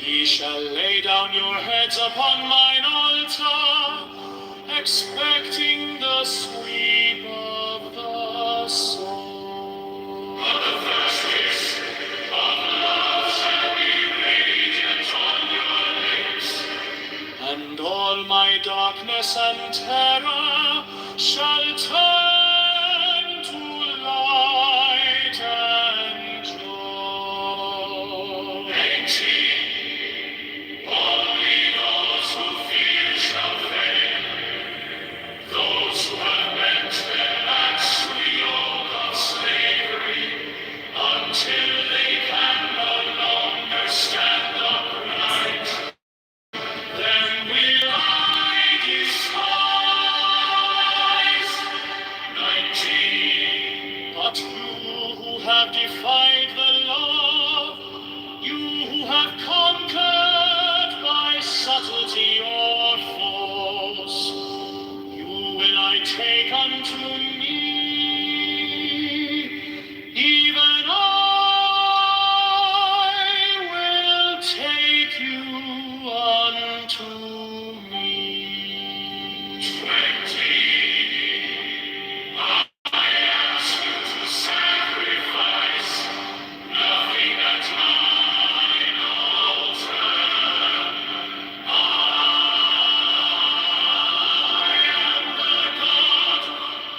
Ye shall lay down your heads upon mine altar, expecting the sweep of the soul. But the first kiss of love shall be radiant on your lips, and all my darkness and terror shall turn to light and joy. 18. Only those who fear shall fail, those who have bent their backs to the yoke of slavery, until they can no longer stand upright. Then will I despise. 19. But you who have defied the law, you who have conquered by subtlety or force, you will I take unto me, even I will take you unto me. 20. I ask you to sacrifice nothing at mine altar. I am the God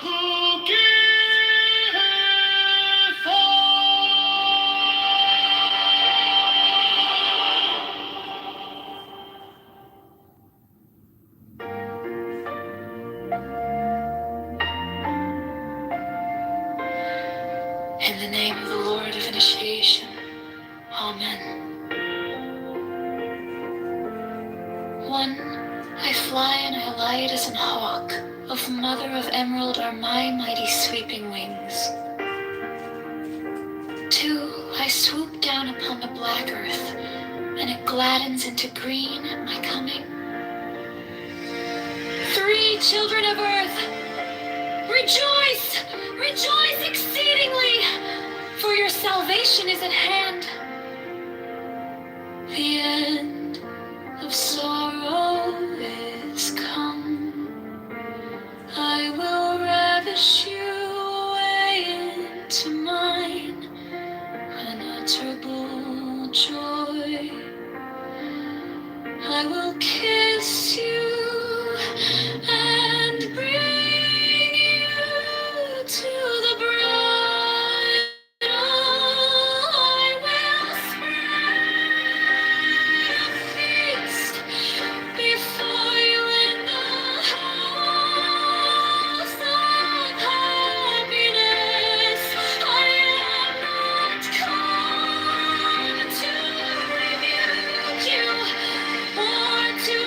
who giveth In the name of the Lord of initiation, Amen. 1. I fly and I alight as an hawk. Of mother of emerald are my mighty sweeping wings. 2. I swoop down upon the black earth, and it gladdens into green at my coming. 3. Children of earth, rejoice! Rejoice exceedingly! For your salvation is at hand. The end of sorrow is come. I will ravish you away into mine unutterable joy. I will kiss you and bring you to the bride. I will spread a feast before you in the house of happiness. I am not come to rebuke you or to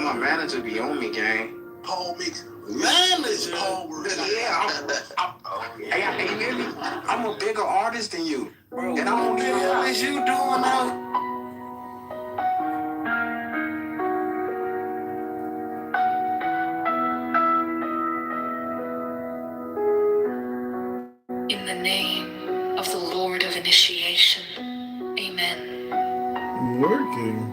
my manager be on me, gang. Paul makes manager. Paul works. Hey, you hear me? I'm a bigger artist than you. Bro, and I don't what the hell is you doing out? In the name of the Lord of Initiation. Amen. Working.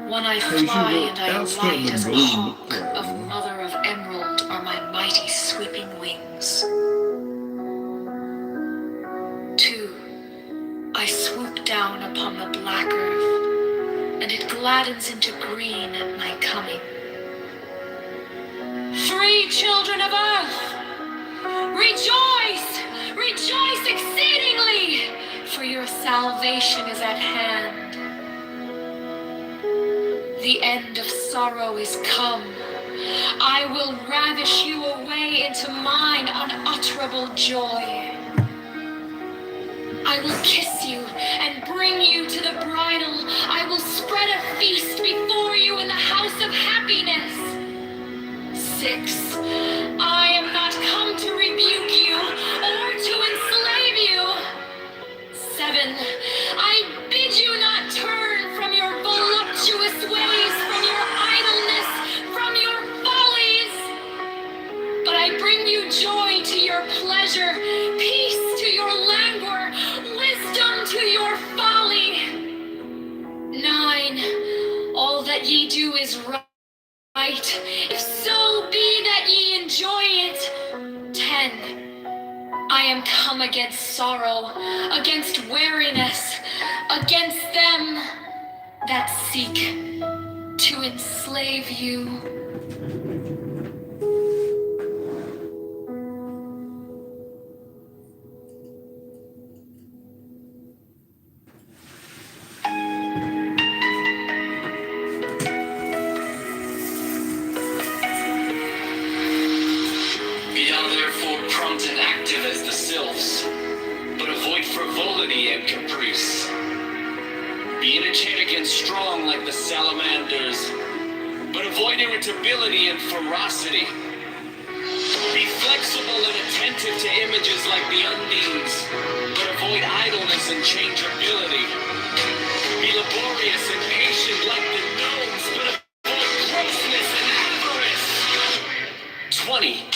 When I fly and I light as a hawk of mother of emerald are my mighty sweeping wings. 2, I swoop down upon the black earth, and it gladdens into green at my coming. 3, children of earth, rejoice, rejoice exceedingly, for your salvation is at hand. The end of sorrow is come. I will ravish you away into mine unutterable joy. I will kiss you and bring you to the bridal. I will spread a feast before you in the house of happiness. 6, I am not come to rebuke you or to enslave you. 7, I bid you not turn from your voluptuous ways, from your idleness, from your follies. But I bring you joy to your pleasure, peace to your languor, wisdom to your folly. 9, all that ye do is right, if so be that ye enjoy it. 10, I am come against sorrow, against weariness, against them that seek to enslave you. Be thou therefore prompt and active as the sylphs, but avoid frivolity and caprice. Be energetic and strong like the salamanders, but avoid irritability and ferocity. Be flexible and attentive to images like the undines, but avoid idleness and changeability. Be laborious and patient like the gnomes, but avoid grossness and avarice. 20.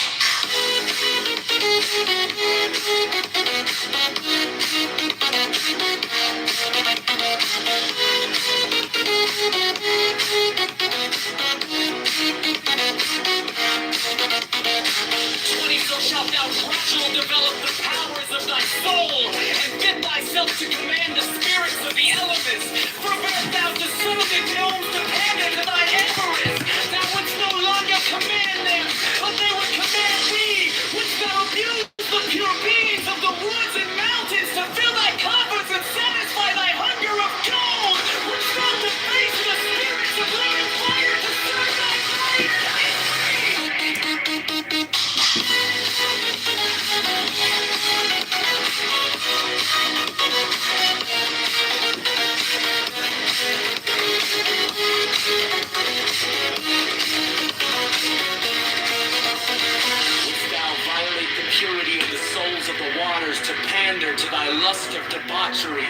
So shalt thou gradually develop the powers of thy soul, and fit thyself to command the spirits of the elements. For wert thou to some of the gnomes dependent to thy avarice, thou wouldst no longer command them, but they would command thee. Wouldst thou abuse the pure beings of the woods and mountains to fill thy coffers and satisfy thy hunger of gold? Wouldst thou deface the spirits of living fire to serve thy greater? Purity of the souls of the waters to pander to thy lust of debauchery?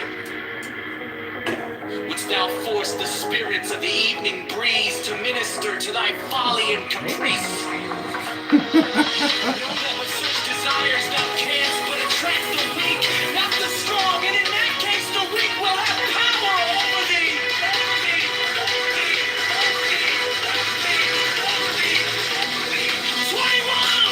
Wouldst thou force the spirits of the evening breeze to minister to thy folly and caprice? Know that with such desires thou canst but attract the weak, not the strong, and in that case the weak will have power over thee. 21!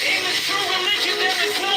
In the true religion there is no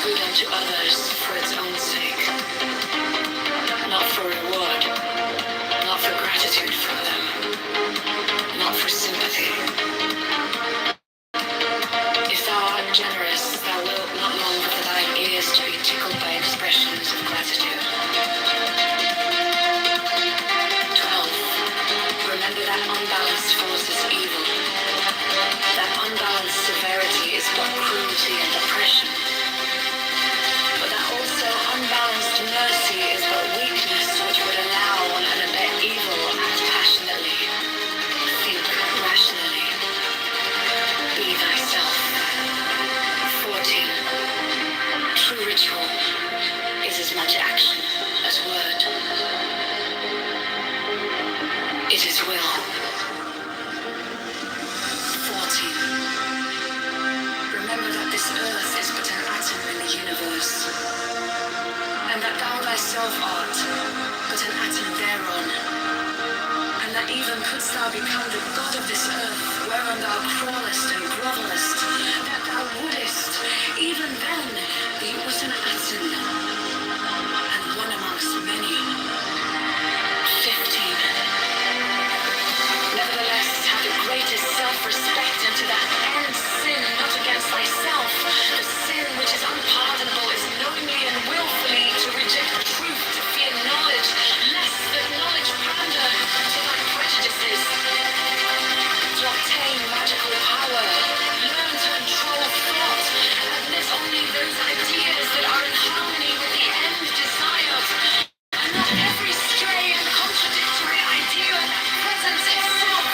good unto others for its own sake, not for reward, not for gratitude from them, not for sympathy. If thou art generous, thou wilt not long for thine ears to be tickled by expressions of gratitude. 12. Remember that unbalanced force is evil. That unbalanced severity is but cruelty and oppression. But that also unbalanced mercy is but weakness which would allow and abet evil, act passionately, think rationally. Be thyself. 14. True ritual is as much action as word. It is will. 14. Remember that this earth is but an atom in the universe, and that thou thyself art but an atom thereon, and that even couldst thou become the god of this earth, whereon thou crawlest and grovellest, that thou wouldest, even then, thee was an atom, and one amongst many. 15. Nevertheless, have the greatest self-respect unto that end sin, not against thyself. The sin which is unpardonable is knowingly and willfully to reject truth, to fear knowledge, lest that knowledge pander to thy prejudices. To obtain magical power, learn to control thought, admit only those ideas that are in harmony with the end desired, and not every stray and contradictory idea that presents itself.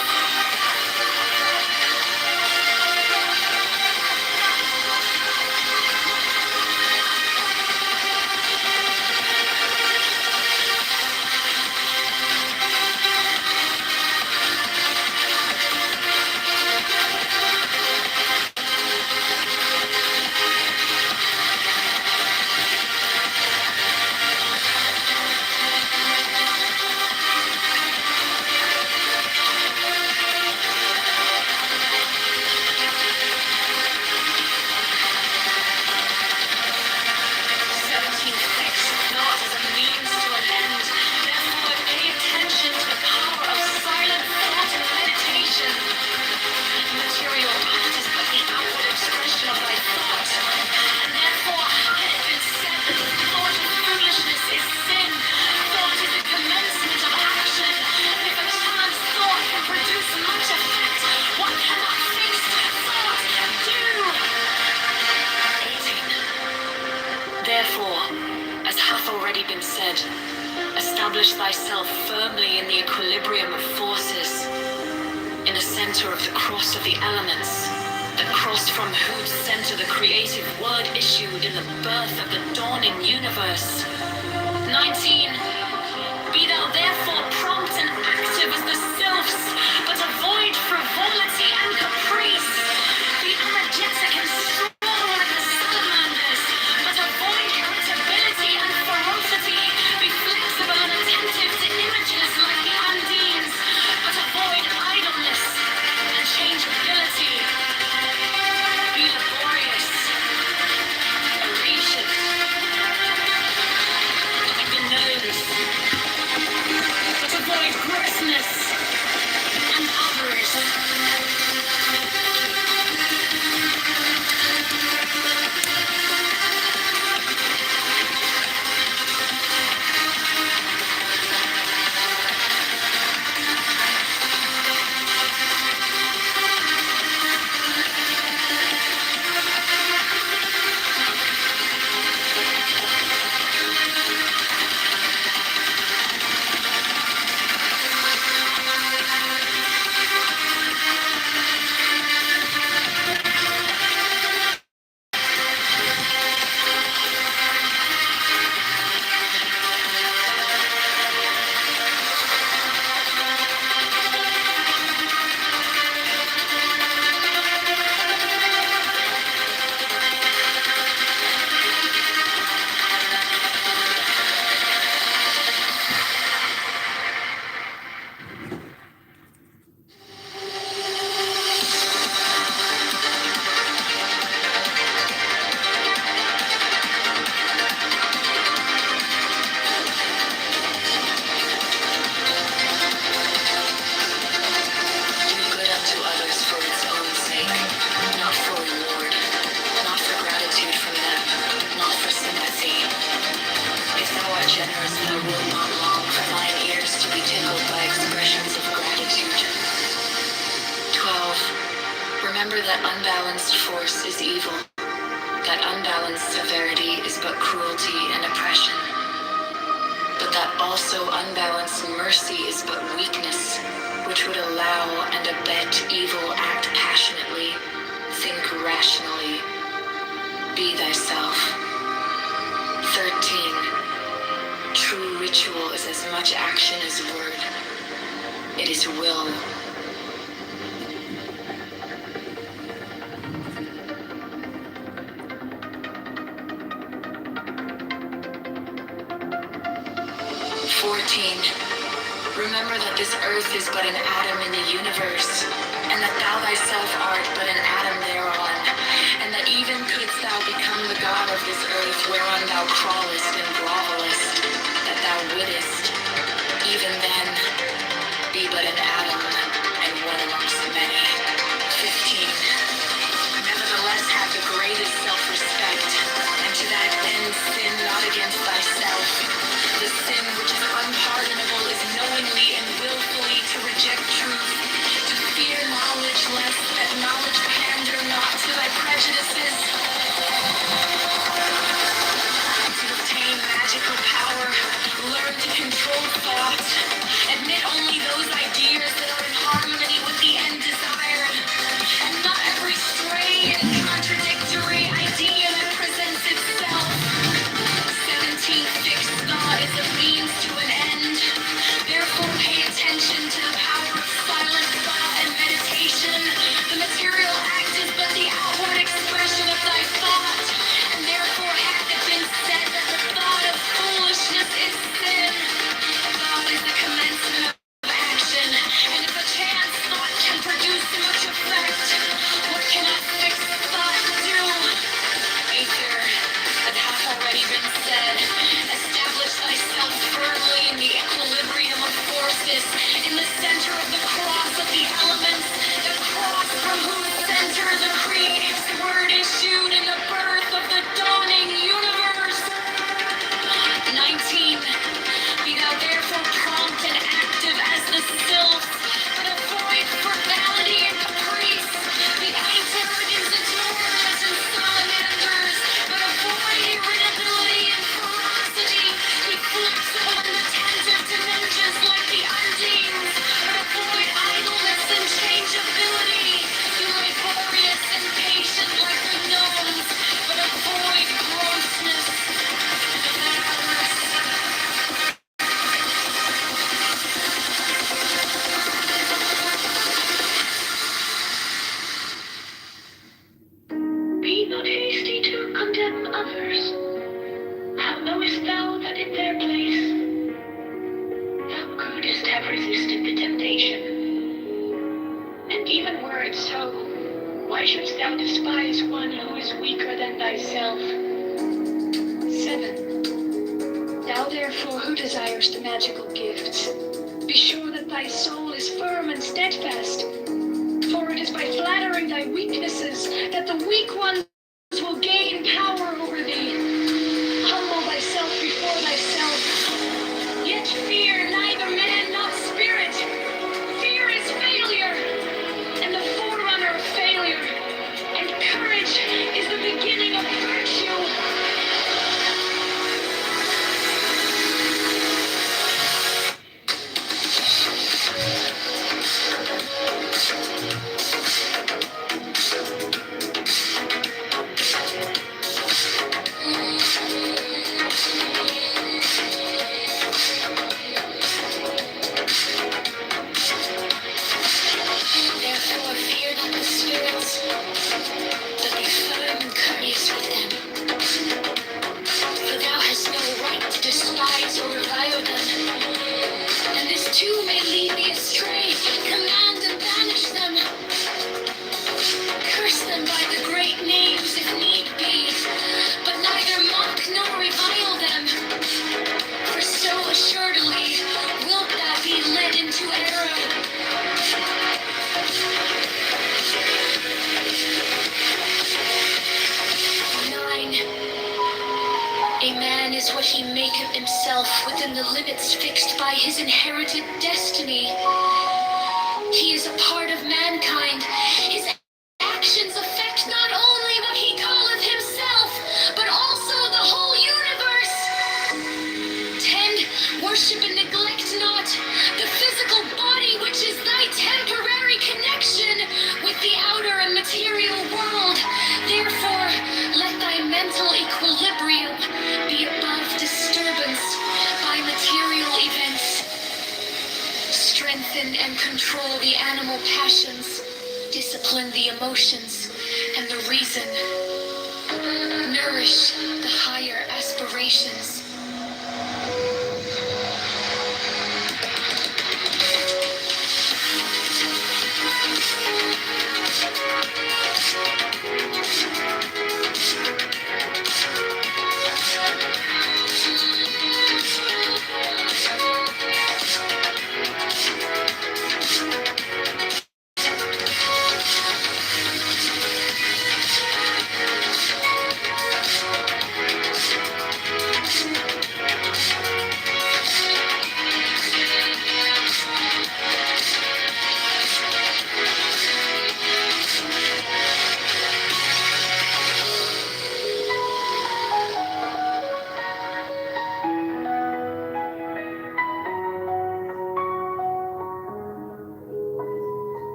Therefore, as hath already been said, establish thyself firmly in the equilibrium of forces, in the center of the cross of the elements, the cross from whose center the creative word issued in the birth of the dawning universe. 19. Be thou therefore prompt and active as the sylphs, but avoid frivolity and caprice. Be energetic and strong like the salamanders, but avoid irritability and ferocity. Be flexible and attentive to images like the Undines, but avoid idleness and changeability. Be laborious, audacious, like the nose, but avoid grossness and avarice. that unbalanced force is evil, that unbalanced severity is but cruelty and oppression, but that also unbalanced mercy is but weakness, which would allow and abet evil, act passionately, think rationally, be thyself. 13. True ritual is as much action as word. It is will. Remember that this earth is but an atom in the universe, and that thou thyself art but an atom thereon, and that even couldst thou become the god of this earth whereon thou crawlest and grovelest, that thou wouldest, even then, be but an atom and one amongst many. 15. Nevertheless have the greatest self-respect, and to that end sin not against thyself. The sin which is unpardonable is knowingly and willfully to reject truth, to fear knowledge lest that knowledge pander not to thy prejudices, to obtain magical power, learn to control thought, admit only those ideas that are in harmony with the end desired, and not every stray and contradictory idea that presents itself. 17. Fixed thought is a means to an end. Therefore pay attention to the power of silent thought and meditation. The material act is but the outward expression of thy thought, and therefore hath it been said that the thought of foolishness is sin. Thought is the commencement of action, and if a chance thought can produce much effect, what cannot fixed thought do? Aether, as hath already been said, establish thyself firmly in the equilibrium of forces, in the center of the cross of the elements, the cross from whose center the creative word issued in the birth of the dawning universe. 19. Be thou therefore prompt and active as the sylphs, but avoid frivolity and caprice. Be entered into torment and salamanders, but avoid irritability and ferocity. Be flexible and attentive to ninjas like the undines, but avoid idleness and changeability. Be laborious and patient like the gnomes, but avoid grossness. Be not hasty to condemn others. How knowest thou that in their place thou couldst have resisted the temptation? And even were it so, why shouldst thou despise one who is weaker than thyself? 7. Thou therefore who desires the magical gifts, be sure that thy soul is firm and steadfast, for it is by flattering thy weaknesses that the weak ones will gain power over thee. Humble thyself before thyself, yet fear neither man nor spirit. Fear is failure, and the forerunner of failure, and courage is the beginning of virtue. Therefore fear not the spirits, but be firm and courteous with them. For thou hast no right to despise or revile them, and this too may lead thee astray. Command and banish them. Curse them by the great names if need be, but neither mock nor revile them. For so assuredly wilt thou be led into error. 9. A man is what he maketh himself within the limits fixed by his inherited destiny. He is a part of mankind. His actions control the animal passions, discipline the emotions and the reason, nourish the higher aspirations.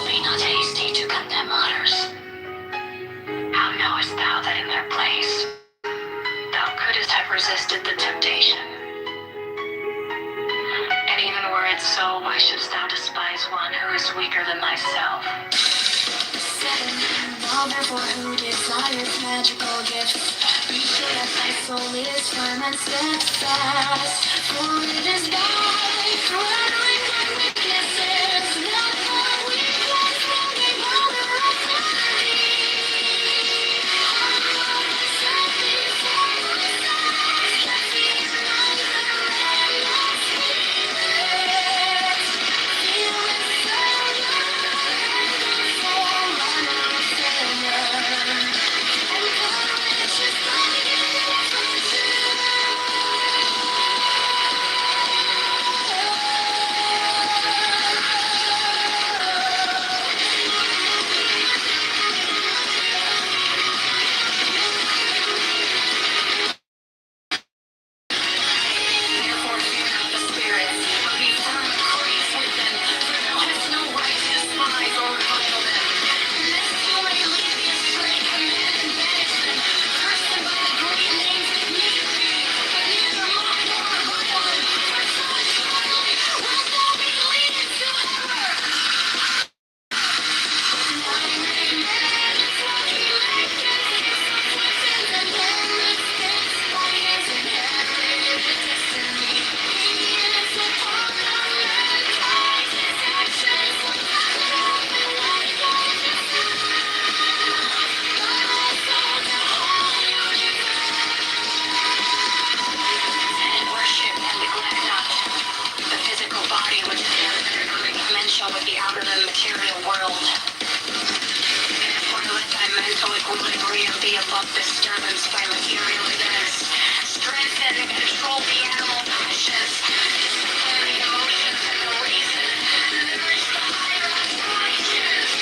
Be not hasty to condemn others. How knowest thou that in their place thou couldst have resisted the temptation? And even were it so, why shouldst thou despise one who is weaker than thyself? 7. Now therefore who desires magical gift, be sure that thy soul is firm and steadfast, for it is thy flattering and weaknesses that the weak ones from the honor of with the outer and material world. Therefore, let thy mental equilibrium be above disturbance by material events. Strengthen and control the animal passions. Discipline the emotions and the reason. Nourish the higher aspirations.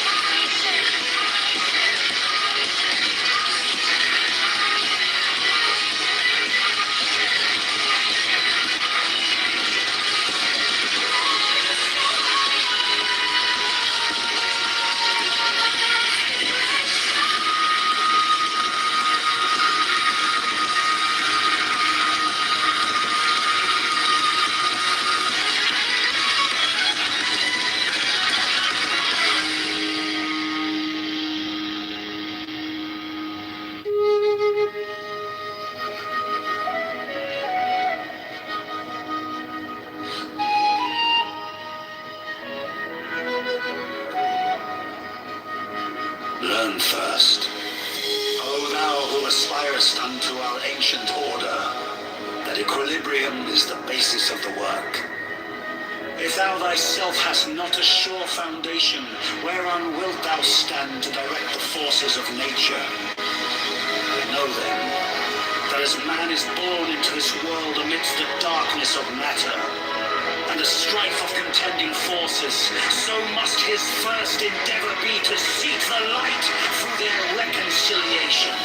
Learn first, O thou who aspirest unto our ancient order, that equilibrium is the basis of the work. If thou thyself hast not a sure foundation, whereon wilt thou stand to direct the forces of nature? Know then, For as man is born into this world amidst the darkness of matter, and the strife of contending forces, so must his first endeavor be to seek the light through their reconciliation.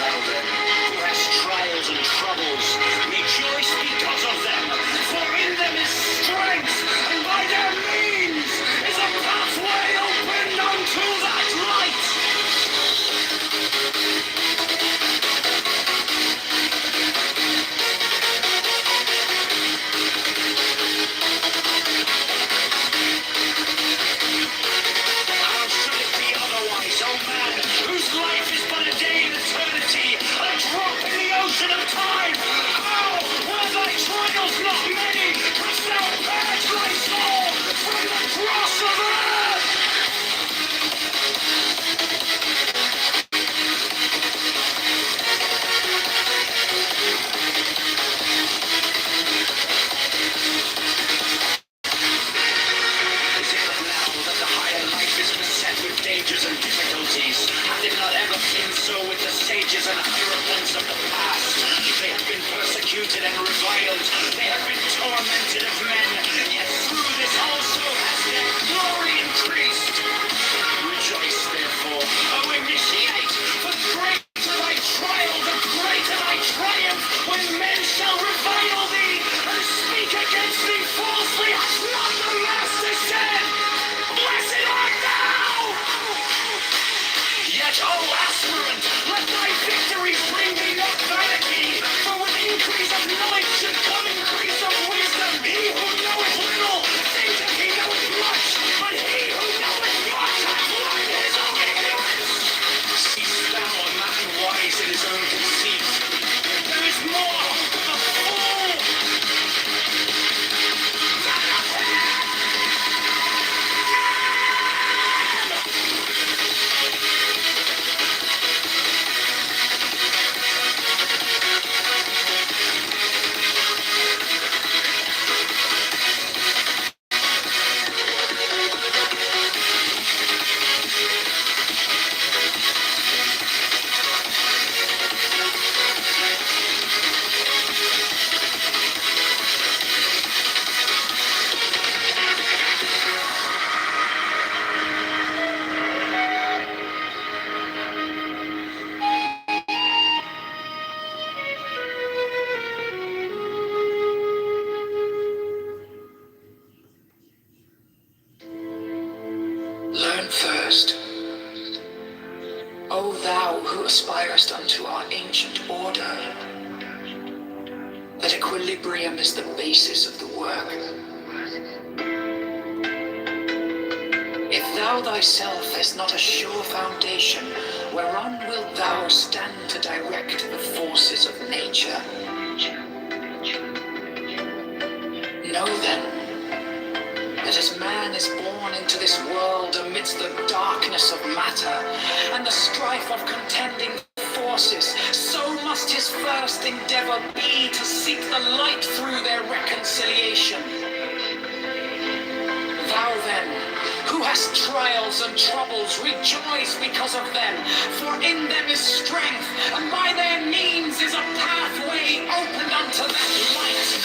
Now then, who has trials and troubles, rejoice because of them, for in them is strength, and by their means is a pathway opened unto that light. How should it be otherwise, O man, whose life is but a day in eternity, a drop in the ocean of time? How, were thy trials not many, couldst thou purge thy soul from the dross of earth? Is it but now that the higher life is beset with dangers and difficulties? Hath it not ever been so with the sages and hierophants of the past? They have been persecuted and reviled. They have been tormented of men. Yet through this also has their glory increased. Rejoice, therefore, O initiate, for greater thy trial, the greater thy triumph, when men shall revile thee and speak against thee falsely. Hath not the Master said, Blessed art thou! Yet, O aspirant, let thy victory bring thee not vanity, for with increase of knowledge should come increase of wisdom. He who knoweth little thinketh he knoweth much, but he who knoweth much hath learned his own ignorance. Seest thou a man wise in his own conceit? There is more of a fool than of him. Learn first, O thou who aspirest unto our ancient order, that equilibrium is the basis of the work. If thou thyself hast not a sure foundation, whereon wilt thou stand to direct the forces of nature? Know then, that as man is born into this world amidst the darkness of matter and the strife of contending forces, so must his first endeavor be to seek the light through their reconciliation. Thou then, who hast trials and troubles, rejoice because of them, for in them is strength, and by their means is a pathway opened unto that light.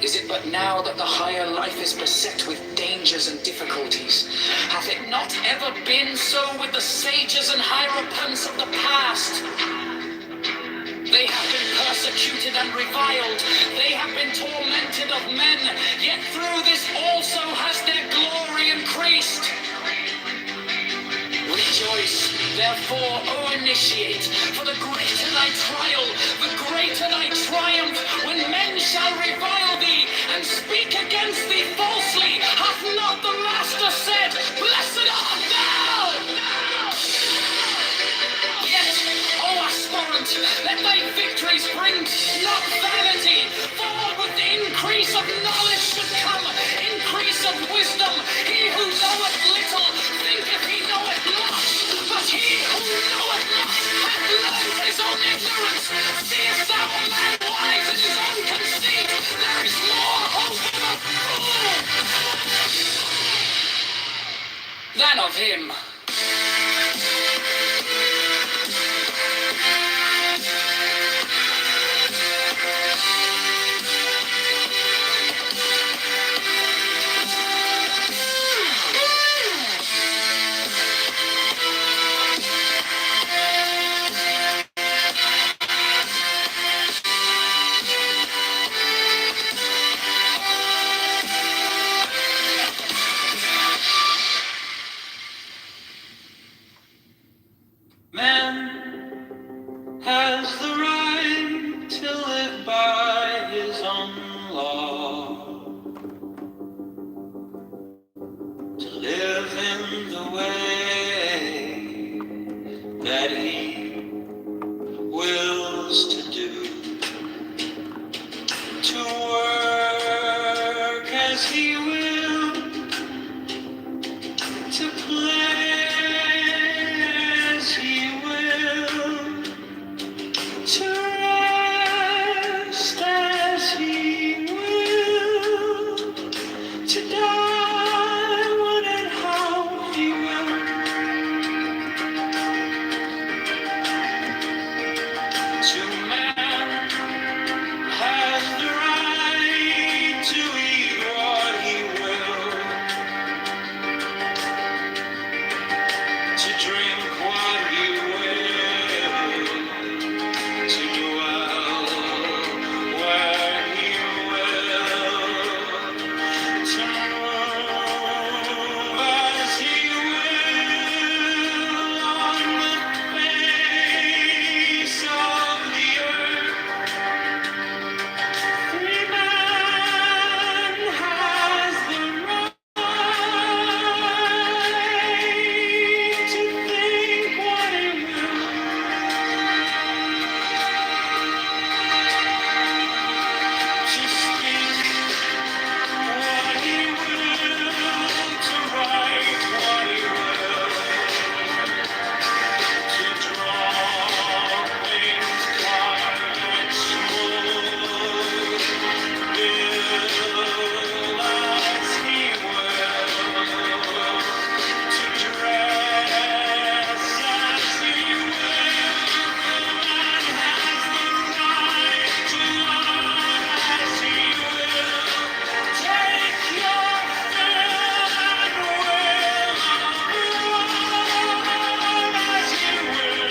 Is it but now that the higher life is beset with dangers and difficulties? Hath it not ever been so with the sages and hierophants of the past? They have been persecuted and reviled. They have been tormented of men. Yet through this also has their glory increased. Rejoice, therefore, O initiate, for the greater thy trial, the greater thy triumph, when men shall revile thee and speak against thee falsely. Hath not the Master said, Blessed art thou! Yet, O aspirant, count. Let thy victories bring not vanity. For with the increase of knowledge should come increase of wisdom. He who knoweth little thinketh he knoweth not. But he who knoweth not hath learned his own ignorance. Seest thou a man wise in his own conceit? There is more hope in a fool than of him. Man has the right to live by his own law, to live in the way that he wills to do, to work as he will, to play as he will, to rest as he will, to die when and how he will. To man has the right to eat what he will, to drink what he will, to dwell where he will, to move as he will on the face of the earth. Free man has the right to think what he will, to speak what he will, to write what he will, to draw things, carve and smooth, build as he will, to dress as he will. Man has the right to love as he will. Take your fill and will of love as he will.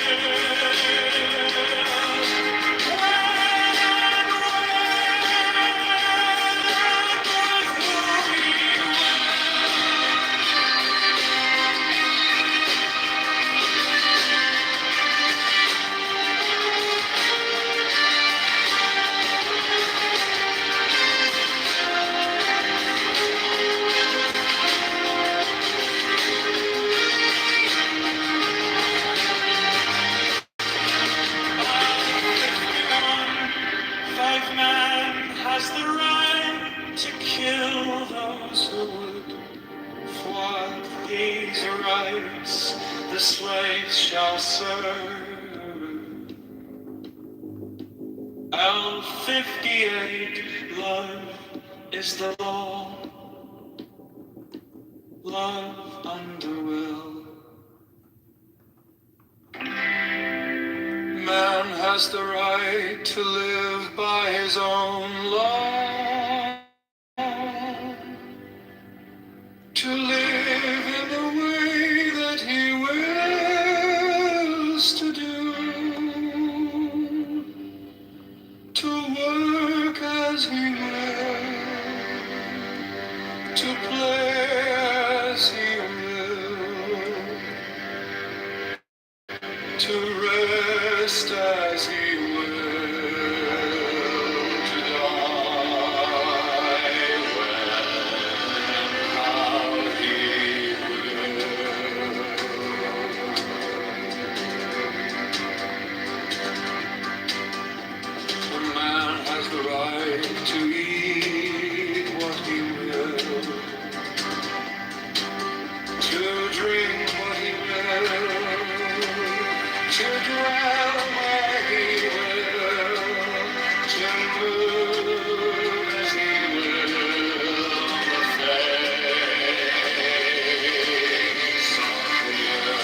Five man has the right to kill those who would thwart these rights. The slaves shall serve. L58, love is the law. Love under will. Man has the right to live by his own law, to live in the way that he wills to do, to work as he will, to play as he will, to rest as he will, to die when how he will. to eat what he will, to drink what he will, to dwell where he will, to move as he will on the face of the earth.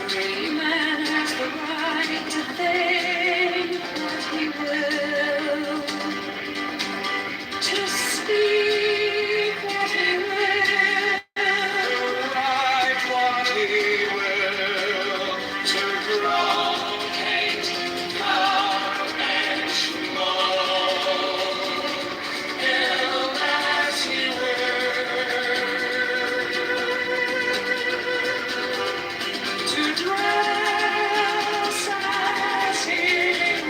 Free man has the right to think what he will, to speak what he will, Write what he will, to grow, hate, love, and mold, ill as he will, to dress as he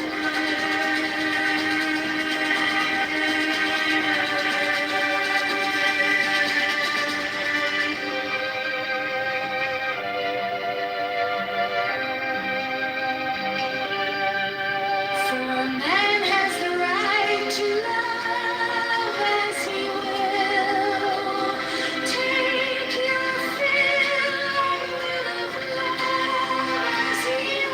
for a man has the right to love as he will. Take your fill of love as he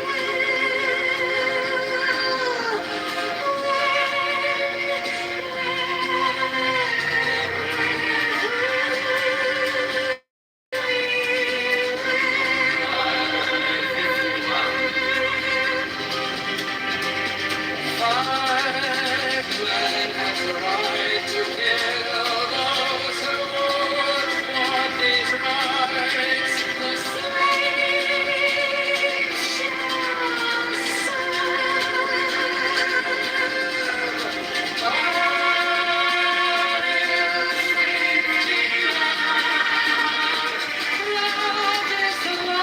Man has the right to kill those who would want these rights. The slave shall love is the law.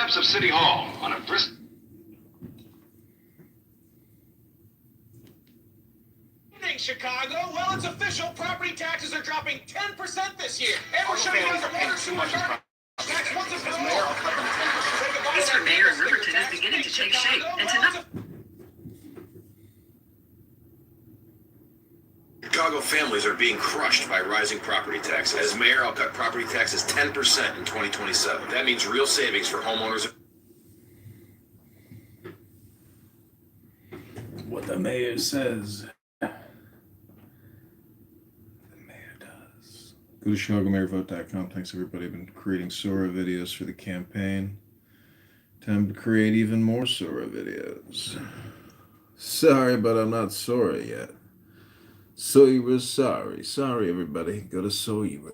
steps of City Hall on a brisk... Chicago. Well, it's official. Property taxes are dropping 10% this year. And we're shutting down the water sewer tax once and for all. Peace for mayor in Riverton is beginning to take shape. And tonight... Chicago families are being crushed by rising property taxes. As mayor, I'll cut property taxes 10% in 2027. That means real savings for homeowners. What the mayor says. The mayor does. Go to ChicagoMayorVote.com. Thanks everybody. I've been creating Sora videos for the campaign. Time to create even more Sora videos. Sorry, but I'm not Sora yet. So you were sorry. Sorry, everybody. Go to Soyra.